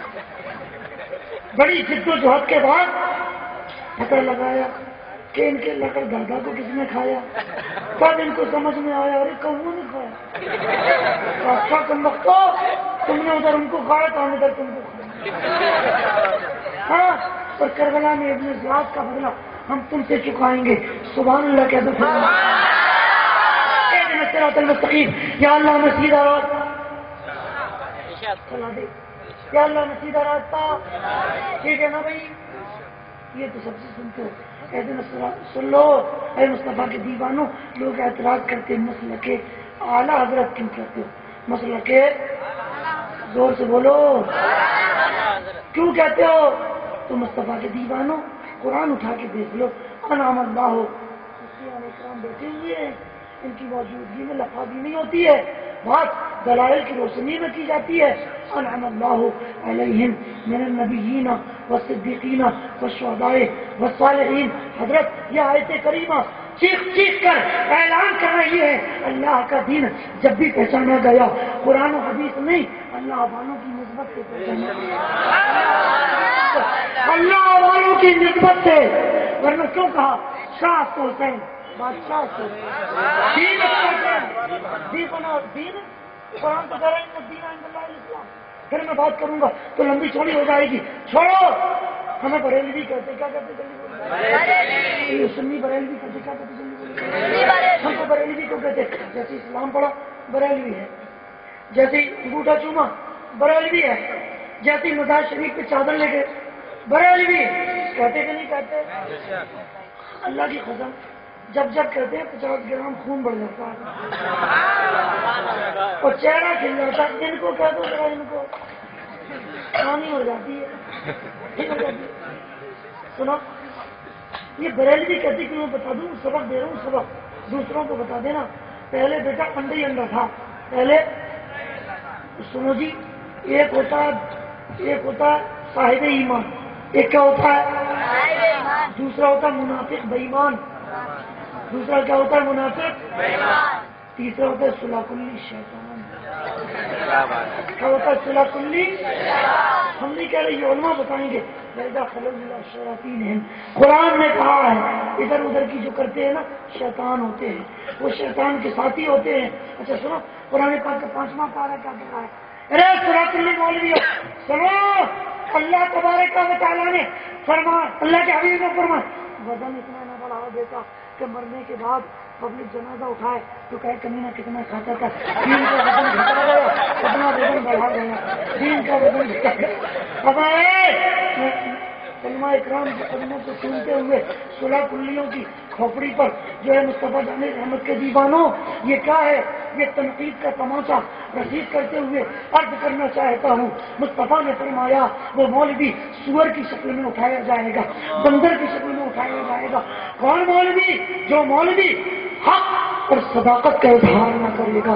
بڑی جد و جہد کے بعد پتہ لگایا کہ ان کے لکڑ دادا کو کس نے کھایا. تب ان کو سمجھ میں آیا ارے کووں نے کھایا. اچھا کم وقت تم نے ادھر ان کو کھایا تو ہم ادھر تم کو کھایا. ہاں, اور کربلا میں ابن زیاد کا بدلہ ہم تم سے چکائیں گے. سبحان اللہ کہہ دو. صراط المستقیم. یا اللہ ہمیں سیدھا راستہ چلا دے, یا اللہ ہمیں سیدھا راستہ. ٹھیک ہے نا بھائی, یہ تو سب سے سنتے ہو. سن لو اے مصطفیٰ کے دیوانوں, لوگ اعتراض کرتے مسلک اعلیٰ حضرت کیوں کہتے ہو؟ مسلک زور سے بولو کیوں کہتے ہو؟ تو مصطفیٰ کے دیوانوں قرآن اٹھا کے دیکھ لو. انعم اللہ, کرام بیٹھے ہوئے ہیں, ان کی موجودگی میں لفاظی نہیں ہوتی ہے, بات دلائل کی روشنی میں کی جاتی ہے. انعم اللہ علیہم من النبیین والصدیقین والشہداء والصالحین. حضرت یہ آیت کریمہ چیخ چیخ کر اعلان کر رہی ہے اللہ کا دین جب بھی پہچانا گیا قرآن و حدیث نہیں, اللہ والوں کی نسبت سے کہتے ہیں اللہ والوں کی نسبت سے، ورنہ کیوں کہا شاہ تو حسین بادشاہ سے دین بنا دین قرآن تو کہہ رہے ہیں دین عند اللہ الاسلام. پھر میں بات کروں گا تو لمبی چوڑی ہو جائے گی، چھوڑو. ہمیں بریلوی کہتے، کیا کہتے جلدی بولو؟ سنی بریلوی کہتے، کیا کہتے جلدی بولو؟ ہم کو بریلوی کیوں کہتے؟ جیسے اسلام پڑھا بریلوی ہے، جیسے انگوٹھا چوما بریلوی ہے، جیسے مزار شریف پہ چادر لے کے بریلوی کہتے کہ نہیں کہتے؟ اللہ کی قسم جب جب کہتے ہیں 50 گرام خون بڑھ جاتا ہے اور چہرہ کھل جاتا ہے. ان کو کہہ دو ذرا، ان کو پانی ہو جاتی ہے. سنو یہ بریلوی کہتی کہ میں بتا دوں، سبق دے رہا ہوں، سبق دوسروں کو بتا دینا. پہلے بیٹا انڈا ہی انڈا تھا پہلے. سنو جی، ایک ہوتا ہے صاحب ایمان، ایک کیا ہوتا ہے؟ دوسرا ہوتا ہے منافق بے ایمان. دوسرا کیا ہوتا ہے؟ منافق. تیسرا ہوتا ہے صلح کلی شیطان. کیا ہوتا ہے؟ صلح کلی. ہم نہیں کہہ رہے، یہ علماء بتائیں گے. قرآن نے کہا ہے ادھر ادھر کی جو کرتے ہیں نا شیطان ہوتے ہیں، وہ شیطان کے ساتھی ہوتے ہیں. اچھا سنو، قرآن پاک کا 5واں پارہ کیا کہہ رہا ہے؟ ارے صلح کلی مولوی سنو، اللہ تبارک و تعالیٰ نے فرمایا، اللہ کے حبیب نے فرمایا وزن اتنا نہ بڑھاؤ بیٹا کہ مرنے کے بعد پبلک جنازہ اٹھائے تو کہے کمینہ کتنا کھاتا تھا، دین کا وزن گھٹا گیا، اپنا وزن بڑھا گیا، دین کا وزن گھٹا گیا. علماء اکرام کے قدموں کو سنتے ہوئے صلح کلیوں کی کھوپڑی پر جو ہے مصطفیٰ جان رحمت کے دیوانوں، یہ کیا ہے؟ یہ تنقید کا تماشا رسید کرتے ہوئے عرض کرنا چاہتا ہوں. مصطفیٰ نے فرمایا وہ مولوی سور کی شکل میں اٹھایا جائے گا، بندر کی شکل میں اٹھایا جائے گا. کون مولوی؟ جو مولوی حق اور صداقت کا اظہار نہ کرے گا.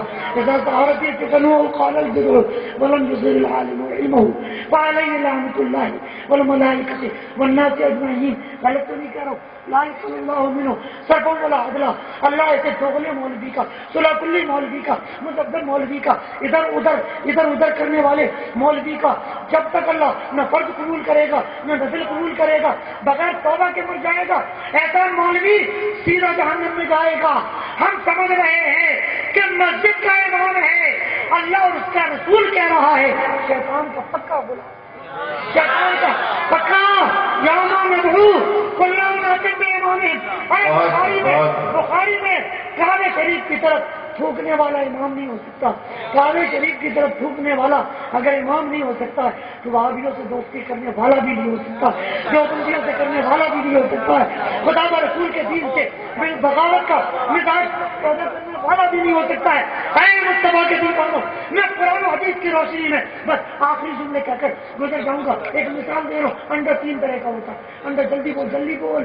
والناس اجمعین. غلط تو نہیں کہہ رہا ہوں، لا يقبل اللہ منہ صرفا ولا عدلا. اللہ ایسے دوغلے مولوی کا، صلح کلی مولوی کا، مزدر مولوی کا، ادھر ادھر کرنے والے مولوی کا جب تک اللہ نہ فرض قبول کرے گا نہ نفل قبول کرے گا، بغیر توبہ کے مر جائے گا، ایسا مولوی سیدھا جہنم میں جائے گا. ہم سمجھ رہے ہیں کہ مسجد کا امام ہے، اللہ اور اس کا رسول کہہ رہا ہے شیطان کا پکا بلا، شیطان کا پکا یوم ندعو کل اناس بامامہم. بخاری میں کعبہ شریف کی طرف تھوکنے والا امام نہیں ہو سکتا. کعبہ شریف کی طرف تھوکنے والا اگر امام نہیں ہو سکتا ہے تو وہابیوں سے دوستی کرنے والا بھی نہیں ہو سکتا، دیوبندیوں سے کرنے والا بھی نہیں ہو سکتا ہے، خدا و رسول کے دین سے بغاوت کا مزاج پیدا کرنے والا بھی نہیں ہو سکتا ہے. اے مصطفیٰ کے دیوانوں، میں قرآن و حدیث کی روشنی میں بس آخری جملے کہہ کر گزر جاؤں گا. ایک مثال دے رہا ہوں. انڈا 3 طرح کا ہوتا ہے. انڈا جلدی بول، جلدی بول،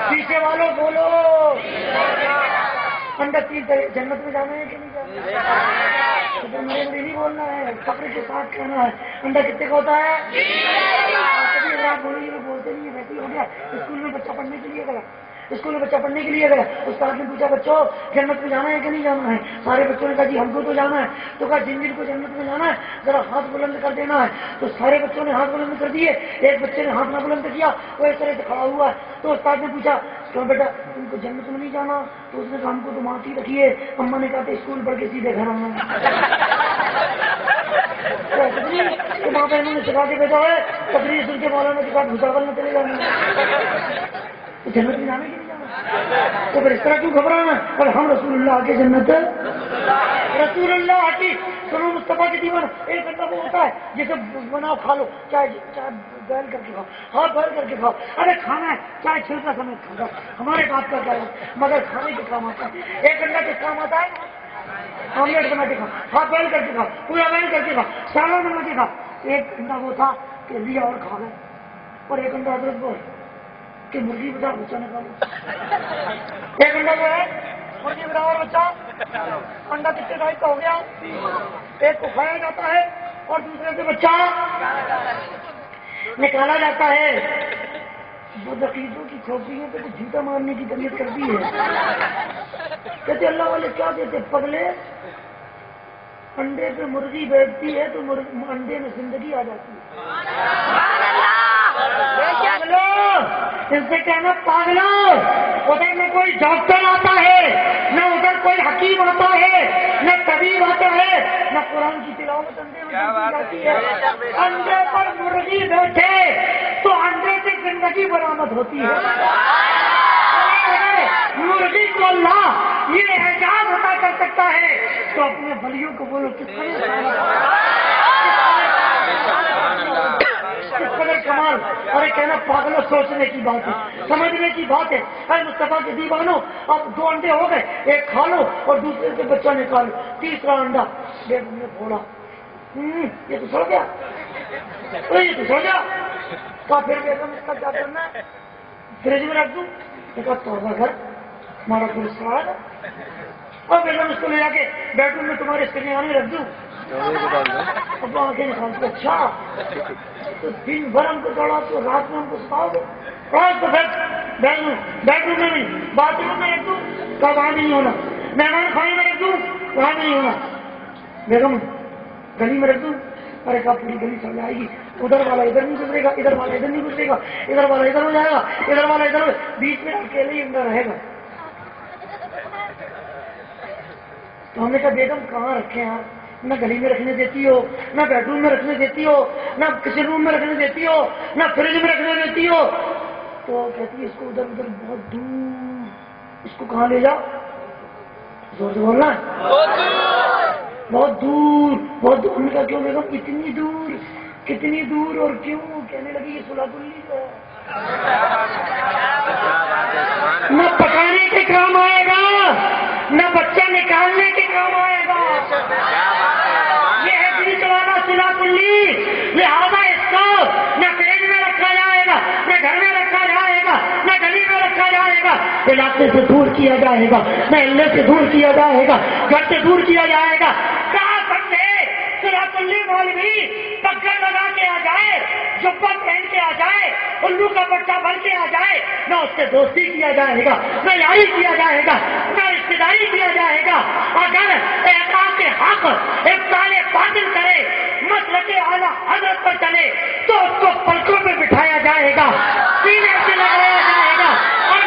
پیچھے والوں بولو. انڈا 3 طرح. جنت میں جانا ہے کہ نہیں جانا ہے؟ میرے نہیں بولنا ہے، فخر کے ساتھ کہنا ہے. انڈا کتنے کا ہوتا ہے؟ کبھی رات بولیں گے، بولتے نہیں ہے، ویسے ہی ہو گیا. اسکول میں بچہ پڑھنے کے لیے گیا، اسکول میں بچہ پڑھنے کے لیے گیا. استاد نے پوچھا بچوں جنت میں جانا ہے کہ نہیں جانا ہے؟ سارے بچوں نے کہا جی ہم کو تو جانا ہے. تو کہا جن جن کو جنت میں جانا ہے ذرا ہاتھ بلند کر دینا ہے. تو سارے بچوں نے ہاتھ بلند کر دیے. ایک بچے نے ہاتھ نہ بلند کیا، وہ اس طرح سے کھڑا ہوا ہے. تو استاد نے پوچھا کیوں بیٹا تم کو جنت میں نہیں جانا؟ تو اس نے کہا ہم کو تو ماتی رکھی ہے، اماں نے کہا تھا اسکول پڑھ کے سیدھے گھر آنا ہے. ماں بہنوں نے سکھا کے بھیجا ہے، تقریر سن کے مولانا کے ساتھ بھوساول میں چلے جانا ہے. تو جنت میں جانے کی نہیں جانا، تو پھر اس طرح کیوں گھبرانا؟ اور ہم رسول اللہ کی جنت، رسول اللہ کی. سنو مصطفیٰ کی دیوان. ایک گھنٹہ وہ ہوتا ہے جسے بناؤ کھا لو، چاہے بوائل کر کے کھاؤ، ہاں بوائل کر کے کھاؤ. ارے کھانا ہے چاہے چھلکا سمیت کھانا، ہمارے بات کا کیا ہے، مگر کھانے کے کام آتا ہے. ایک گھنٹہ کس کام آتا ہے؟ آملیٹ بنا کے کھاؤ، ہاں بوائل کر کے کھاؤ، پورا بوائل کر کے کھاؤ، سالن بنا کے کھاؤ. ایک گھنٹہ وہ تھا کہ لیا اور کھا گئے، اور ایک گھنٹہ حضرت بول کہ مرغی بچا بچہ نکالو. ایک گھنٹہ جو ہے مرغی بچا اور بچہ. انڈا کتنے ٹائپ کا ہو گیا؟ ایک کو کھایا جاتا ہے اور دوسرے سے بچہ نکالا جاتا ہے. بدعقیدوں کی کھوپڑیوں پہ تو جھوٹا مارنے کی طبیعت کرتی ہے. کہتے اللہ والے کیا دیتے؟ پگلے انڈے پہ مرغی بیٹھتی ہے تو انڈے میں زندگی آ جاتی ہے. پاگلو، ان سے کہنا پاگلو، ادھر نہ کوئی ڈاکٹر آتا ہے، نہ ادھر کوئی حکیم آتا ہے، نہ طبیب آتا ہے، نہ قرآن کی تلاوت انڈے میں جاتی ہے. انڈے پر مرغی بیٹھے تو انڈے سے زندگی برآمد ہوتی ہے. مرغی کو اللہ یہ اعجاز عطا کر سکتا ہے تو اپنے بلیوں کو بولو کس قدر کمال. اور یہ کہنا پاگلوں سوچنے کی بات ہے، سمجھنے کی بات ہے. اے مصطفیٰ کے دیوانوں، اب 2 انڈے ہو گئے، ایک کھا لو اور دوسرے سے بچہ نکالو. تیسرا انڈا بیگم نے پھوڑا، یہ تو سو گیا، یہ تو سو گیا. تو پھر بیگم اس کا کیا کرنا ہے؟ فریج میں رکھ دوں؟ کہا توبہ گھر ہمارا پولیس سوال ہے. اور بیگم اس کو لے جا کے بیڈ روم میں تمہارے سریان میں رکھ دوں؟ اب آنکھیں نکال کے اچھا تو دن بھر ہم کو دوڑا تو رات میں ہم کو سکھاؤ گے. رات تو پھر بیڈ روم میں نہیں، باتھ روم میں رکھ دوں؟ کہا وہاں نہیں ہونا. مہمان خانے میں رکھ دوں؟ وہاں نہیں ہونا. بیگم گلی میں رکھ دوں؟ ارے کہا پوری گلی چل جائے گی، ادھر والا ادھر نہیں گزرے گا، ادھر والا ادھر نہیں گزرے گا، ادھر والا ادھر ہو جائے گا، ادھر والا ادھر، بیچ میں اکیلے ہی اندر رہے گا. تو ہم نے کہا بیگم کہاں رکھے آپ؟ نہ گلی میں رکھنے دیتی ہو، نہ بیڈ روم میں رکھنے دیتی ہو، نہ کچن روم میں رکھنے دیتی ہو، نہ فریج میں رکھنے دیتی ہو. تو کہتی ہے اس کو ادھر ادھر بہت دور. اس کو کہاں لے جاؤ؟ زور سے بولنا ہے. بہت دور، بہت دور. ہم نے کہا کیوں بیگم اتنی دور؟ کتنی دور اور کیوں؟ کہنے لگی یہ صلاح اللی ہے، نہ پکانے کے کام آئے گا، نہ بچہ نکالنے کے کام آئے گا. یہ ہے بیچ والا صلاح اللی. لہٰذا اس کو نہ فریج میں رکھا جائے گا، نہ گھر میں رکھا جائے گا، نہ گلی میں رکھا جائے گا. علاقے سے دور کیا جائے گا، نہ اللہ سے دور کیا جائے گا، گھر سے دور کیا جائے گا. کہاں سمجھے صلاح اللی مولوی پگڑ لگا کے آ جائے، جبہ پہن کے آ جائے، الو کا بچہ بن کے آ جائے، نہ اس سے دوستی کیا جائے گا، نہ یاری کیا جائے گا، نہ رشتے داری کیا جائے گا. اگر احقاق حق ابطال باطل کرے، مسلک اعلیٰ حضرت پر چلے تو اس کو پلکوں پہ بٹھایا جائے گا، سینے سے لگایا جائے گا. اور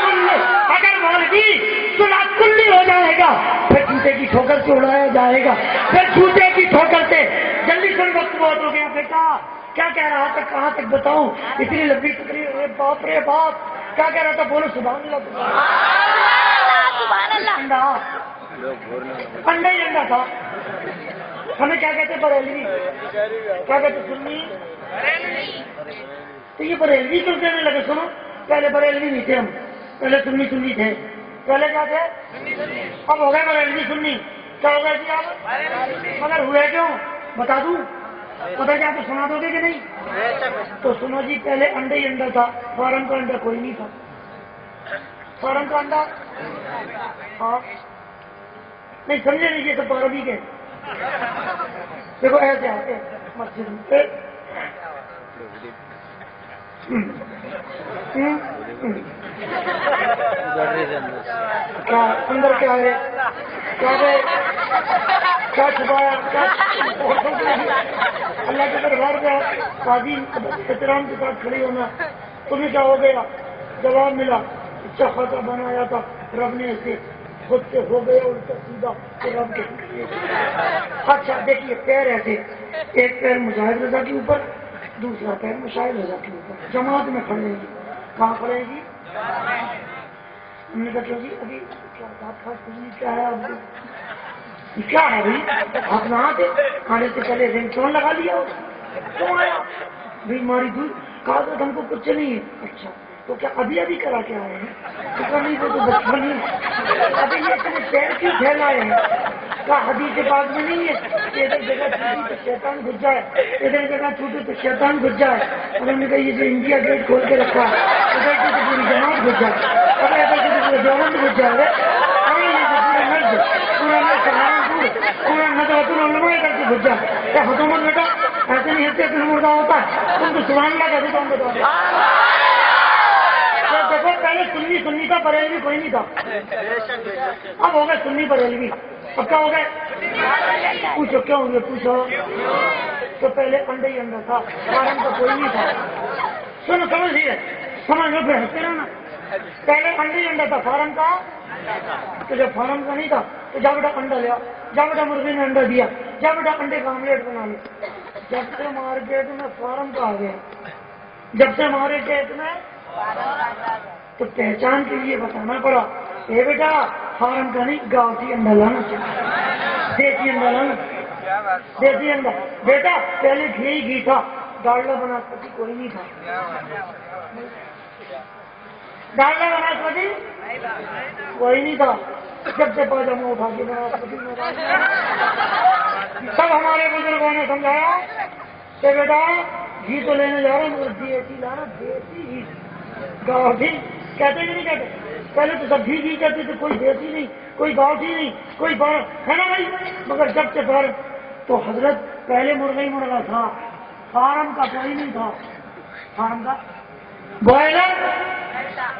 اگر مولوی صلاح کلی ہو جائے گا پھر جوتے کی ٹھوکر سے اڑایا جائے گا، پھر جوتے کی ٹھوکر سے. جلدی سن، وقت بہت ہو گیا بیٹا. کیا کہہ رہا تھا؟ کہاں تک بتاؤں؟ اتنی لمبی تقریر. ارے باپ رے باپ، کیا کہہ رہا تھا؟ بولو سبحان اللہ. انڈا، انڈا ہی انڈا تھا. ہمیں کیا کہتے بریلوی، کیا کہتے سنی. تو یہ بریلوی کیوں کہنے لگے؟ سنو، پہلے بریلوی نہیں تھے ہم، پہلے سنی تھے. پہلے کیا تھے؟ اب ہو گئے بریلوی سنی. کیا ہو گیا جی آپ؟ مگر ہوئے کیوں بتا دوں؟ پتا کیا تو سنا دو گے کہ نہیں؟ تو سنو جی، پہلے انڈا ہی انڈا تھا. فارم کا انڈا کوئی نہیں تھا. فارم کا انڈا ہاں نہیں سمجھے نہیں. یہ تو عربی کے دیکھو ایسے آتے مسجد میں کیا اندر کیا ہے، کیا چھپایا؟ اللہ کے دربار کا قاضی احترام کے ساتھ کھڑی ہونا. تمہیں کیا ہو گیا؟ جواب ملا اچھا خاصا بنایا تھا رب نے اسے، خود سے ہو گیا الٹا سیدھا رب کے. اچھا دیکھیے پیر ایسے، ایک پیر مجاہد رضا کے اوپر، دوسرا پیر مشاہد رضا کے اوپر. جماعت میں کھڑے گی. کہاں کھڑے گی؟ ہم نے کہا کیوں جی ابھی کیا بات خاص کرنی کیا ہے؟ آپ کیا ہے بھائی؟ آپ نہ آتے آنے سے پہلے رنگ ٹون لگا لیا ہو. کیوں آیا بھائی؟ ہماری دور کہا تو ہم کو کچھ نہیں ہے. اچھا تو کیا ابھی کرا کے آئے ہیں؟ نہیں تو بچپن ہی ابھی یہ اتنے پیر کیوں پھیلائے ہیں؟ کیا حدیث پاک میں نہیں ہے کہ ادھر جگہ چھوٹی تو شیطان گھس جائے، ادھر جگہ چھوٹی تو شیطان گھس جائے. انہوں نے کہا یہ جو انڈیا گیٹ کھول کے رکھا ہے ادھر کی تو پوری جماعت گھس جائے، ابھی ادھر کی تو پورا دیوبند گھس جائے، پورا مرد پورا پورا ندوۃ العلماء ادھر سے گھس جائے. کیا حکومت بیٹا ایسے نہیں ہنستے پھر مردہ ہوتا ہے. تم تو سبحان اللہ کہتے تو ہم بتاؤ. دیکھو پہلے سنی تھا، بریلوی کوئی نہیں تھا. اب ہو گئے سنی بریلوی. اب کیا ہو گئے؟ پوچھو کیوں یہ پوچھو تو پہلے انڈا ہی انڈا تھا، فارم کا کوئی نہیں تھا. سنو سمجھ لو پھر ہنستے رہنا. پہلے انڈا ہی انڈا تھا، فارم کا تو جب فارم کا نہیں تھا تو جا بیٹا انڈا لیا، جا بیٹا مرغی نے انڈا دیا، جا بیٹا انڈے کا آملیٹ بنا لیا. جب سے مارکیٹ میں فارم کا آ گیا، جب سے مارکیٹ میں تو پہچان کے لیے بتانا پڑا اے بیٹا فارم کا نہیں گاؤں انڈا لانا چاہیے، دیسی انڈا لانا، دیسی انڈا. بیٹا پہلے گھی تھا، ڈالڈا بناسپتی کوئی نہیں تھا، ڈالڈا بناسپتی کوئی نہیں تھا. جب سے پاجامہ اٹھا کے بناسپتی میں سب ہمارے بزرگوں نے سمجھایا کہ بیٹا گھی تو لینے جا رہا ہوں مگر دیسی لانا، دیسی گھی. گاؤں گھی کہتے کہ نہیں کہتے؟ پہلے تو سب گھی کہتے تھے، کوئی دیسی نہیں، کوئی گاؤں نہیں، کوئی بار ہے نا بھائی. مگر جب سے بار تو حضرت پہلے مرغا ہی مرغا تھا، فارم کا کوئی نہیں تھا. فارم کا بوائلر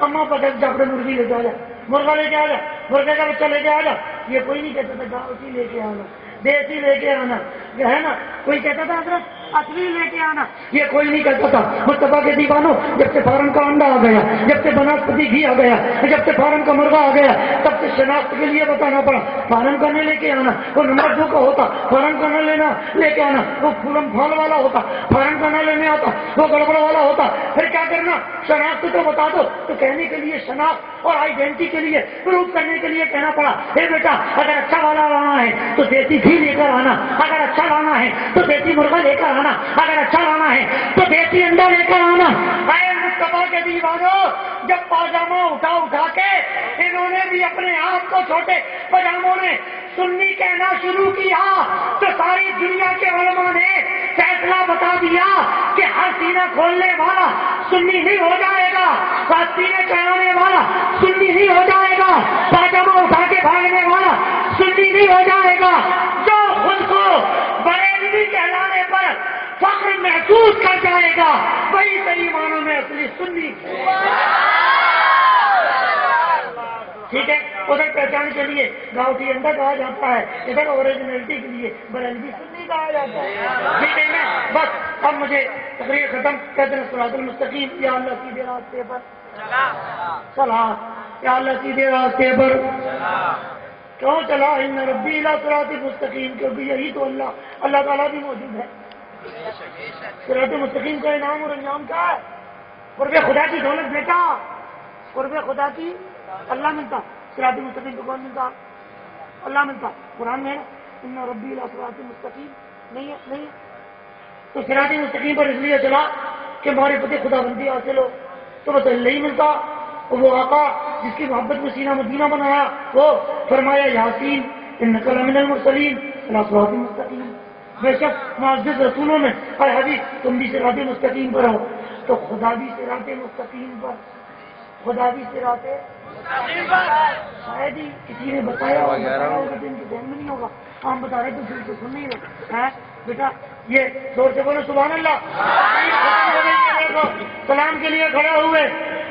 اما پتہ جب مرغی لے کے آ جا، مرغا لے کے آ جا، مرغے کا بچہ لے کے آ جا. یہ کوئی نہیں کہتا تھا گاؤں لے کے آنا، دیسی لے کے آنا ہے نا. کوئی کہتا تھا حضرت اصلی لے کے آنا، یہ کوئی نہیں کہتا تھا. مصطفیٰ کے دیوانوں جب سے فارم کا انڈا آ گیا، جب سے بناسپتی گھی آ گیا، جب سے فارم کا مرغا آ گیا، تب سے شناخت کے لیے بتانا پڑا فارم کا نہیں لے کے آنا. وہ نمبر 2 کا ہوتا فارم کا نہ لینا لے کے آنا، وہ پھولم پھال والا ہوتا فارم کا نہ لینے آتا، وہ گڑبڑ والا ہوتا. پھر کیا کرنا؟ شناخت تو بتا دو. تو کہنے کے لیے شناخت اور آئیڈینٹی کے لیے پروف کرنے کے لیے کہنا پڑا اے بیٹا اگر اچھا والا لانا ہے تو دیسی گھی لے کر آنا، اگر اچھا لانا ہے تو دیسی مرغا لے کر آنا، اگر اچھا لانا ہے تو دیسی انڈا لے کر آنا. اے مصطفیٰ کے دیوانوں جب پاجامہ اٹھا کے انہوں نے بھی اپنے آپ کو چھوٹے پاجاموں نے سنی کہنا شروع کیا تو ساری دنیا کے علماء نے فیصلہ بتا دیا کہ ہر سینہ کھولنے والا سنی نہیں ہو جائے گا، سینے چڑھانے والا سنی نہیں ہو جائے گا، پاجامہ اٹھا کے بھاگنے والا سنی نہیں ہو جائے گا. جو خود کو بریلوی کہلانے پر فخر محسوس کر جائے گا وہی صحیح معنوں میں اصلی سنی. ٹھیک ہے، ادھر پہچان کے لیے گاؤں کی انڈا کہا جاتا ہے، ادھر اوریجنلٹی کے لیے بریلوی سنی کہا جاتا ہے. ٹھیک ہے نا؟ بس اب مجھے تقریر ختم. کہتے ہیں صراط المستقیم، یا اللہ سیدھے راستے پر چلا، یا اللہ سیدھے راستے پر کیوں چلا؟ ان ربی الی صراط مستقیم، کیونکہ یہی تو اللہ تعالیٰ بھی موجود ہے. صراط مستقیم کا انعام اور انجام کیا ہے؟ قرب خدا کی دولت بیٹا، قرب خدا کی اللہ ملتا. صراط مستقیم کو کون ملتا؟ اللہ ملتا. قرآن میں ان ربی الی صراط مستقیم نہیں ہے، نہیں ہے. تو صراط مستقیم پر اس لیے چلا کہ معرفت خدا بندی حاصل ہو، تو بس اللہ ہی ملتا. وہ آقا جس کی محبت میں سینہ مدینہ بنایا، وہ فرمایا یاسین انک لمن المرسلین الی صراط مستقیم. بے شک معزز رسولوں میں اے حبیب تم بھی صراط مستقیم پر ہو. تو خدا بھی صراط مستقیم پر، خدا بھی صراط مستقیم پر. شاید ہی کسی نے بتایا ہوگا تو ان کے ذہن میں نہیں ہوگا. ہم بتا رہے تو پھر تو سن نہیں رہے بیٹا. یہ زور سے بولو سبحان اللہ. سلام کے لیے کھڑے ہوئے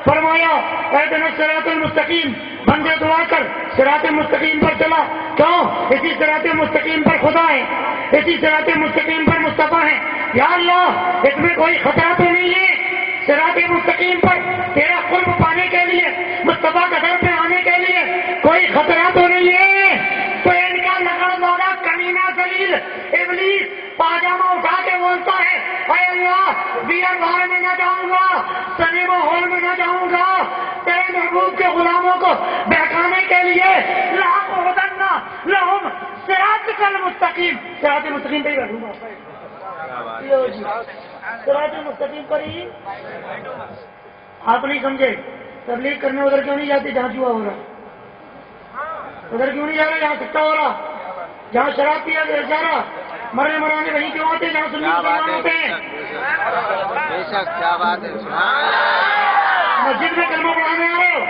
فرمایا اہدنا الصراط المستقیم. بندے دعا کر صراط مستقیم پر چلا. کیوں؟ اسی صراط مستقیم پر خدا ہے، اسی صراط مستقیم پر مصطفیٰ ہے. یا اللہ اس میں کوئی خطرہ تو نہیں ہے؟ صراط مستقیم پر تیرا قرب پانے کے لیے، مصطفیٰ کے در پہ آنے کے لیے کوئی خطرہ تو نہیں ہے؟ تو ان کا لگڑ موڑا کمینہ ذلیل ابلیس پاجامہ اٹھا کے بولتا ہے اے اللہ بیئر بار میں نہ جاؤں گا، سنیما ہال میں نہ جاؤں گا، تیرے محبوب کے غلاموں کو بہکانے کے لیے لَأَقْعُدَنَّ لَهُمْ صِرَاطِكَ الْمُسْتَقِيمَ. صراط مستقیم پہ ہی بیٹھوں گا. صراط مستقیم پر ہی. آپ نہیں سمجھے؟ تبلیغ کرنے ادھر کیوں نہیں جاتے جہاں جوا ہو رہا؟ ادھر کیوں نہیں جا رہے جہاں سکتا ہو رہا، جہاں شراب پیا جا رہا؟ مرنے مرانے وہیں کیوں آتے جہاں سنی مسلمان ہوتے ہیں؟ مسجد میں کلمہ پڑھانے آ رہے ہو،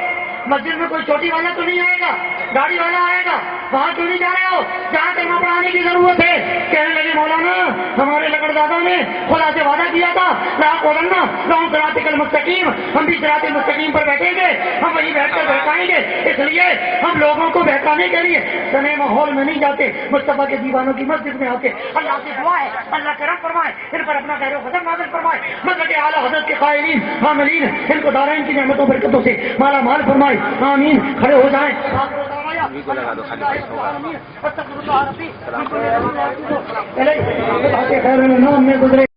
مسجد میں کوئی چھوٹی والا تو نہیں آئے گا، گاڑی والا آئے گا، وہاں کیوں نہیں جا رہے ہو جہاں کلمہ پڑھانے کی ضرورت ہے؟ کہنے لگے مولانا ہمارے لکڑ دادا نے خدا سے وعدہ کیا تھا لا قولنا لہم صراطک المستقیم، ہم بھی صراط مستقیم پر بیٹھیں گے، ہم وہیں بیٹھ کر بہکائیں گے، اس لیے ہم لوگوں کو بہکانے کے لیے سنے ماحول میں نہیں جاتے، مصطفیٰ کے دیوانوں کی مسجد میں آتے۔ اللہ سے دعا ہے اللہ کرم فرمائے، ان پر اپنا خیر و فضل نازل فرمائے، مدد اعلیٰ حضرت کے قائلین حاملین ان کو دارین کی نعمتوں برکتوں سے مالا مال فرمائے، آمین۔ کھڑے ہو جائیں۔ خیر الانام میں گزرے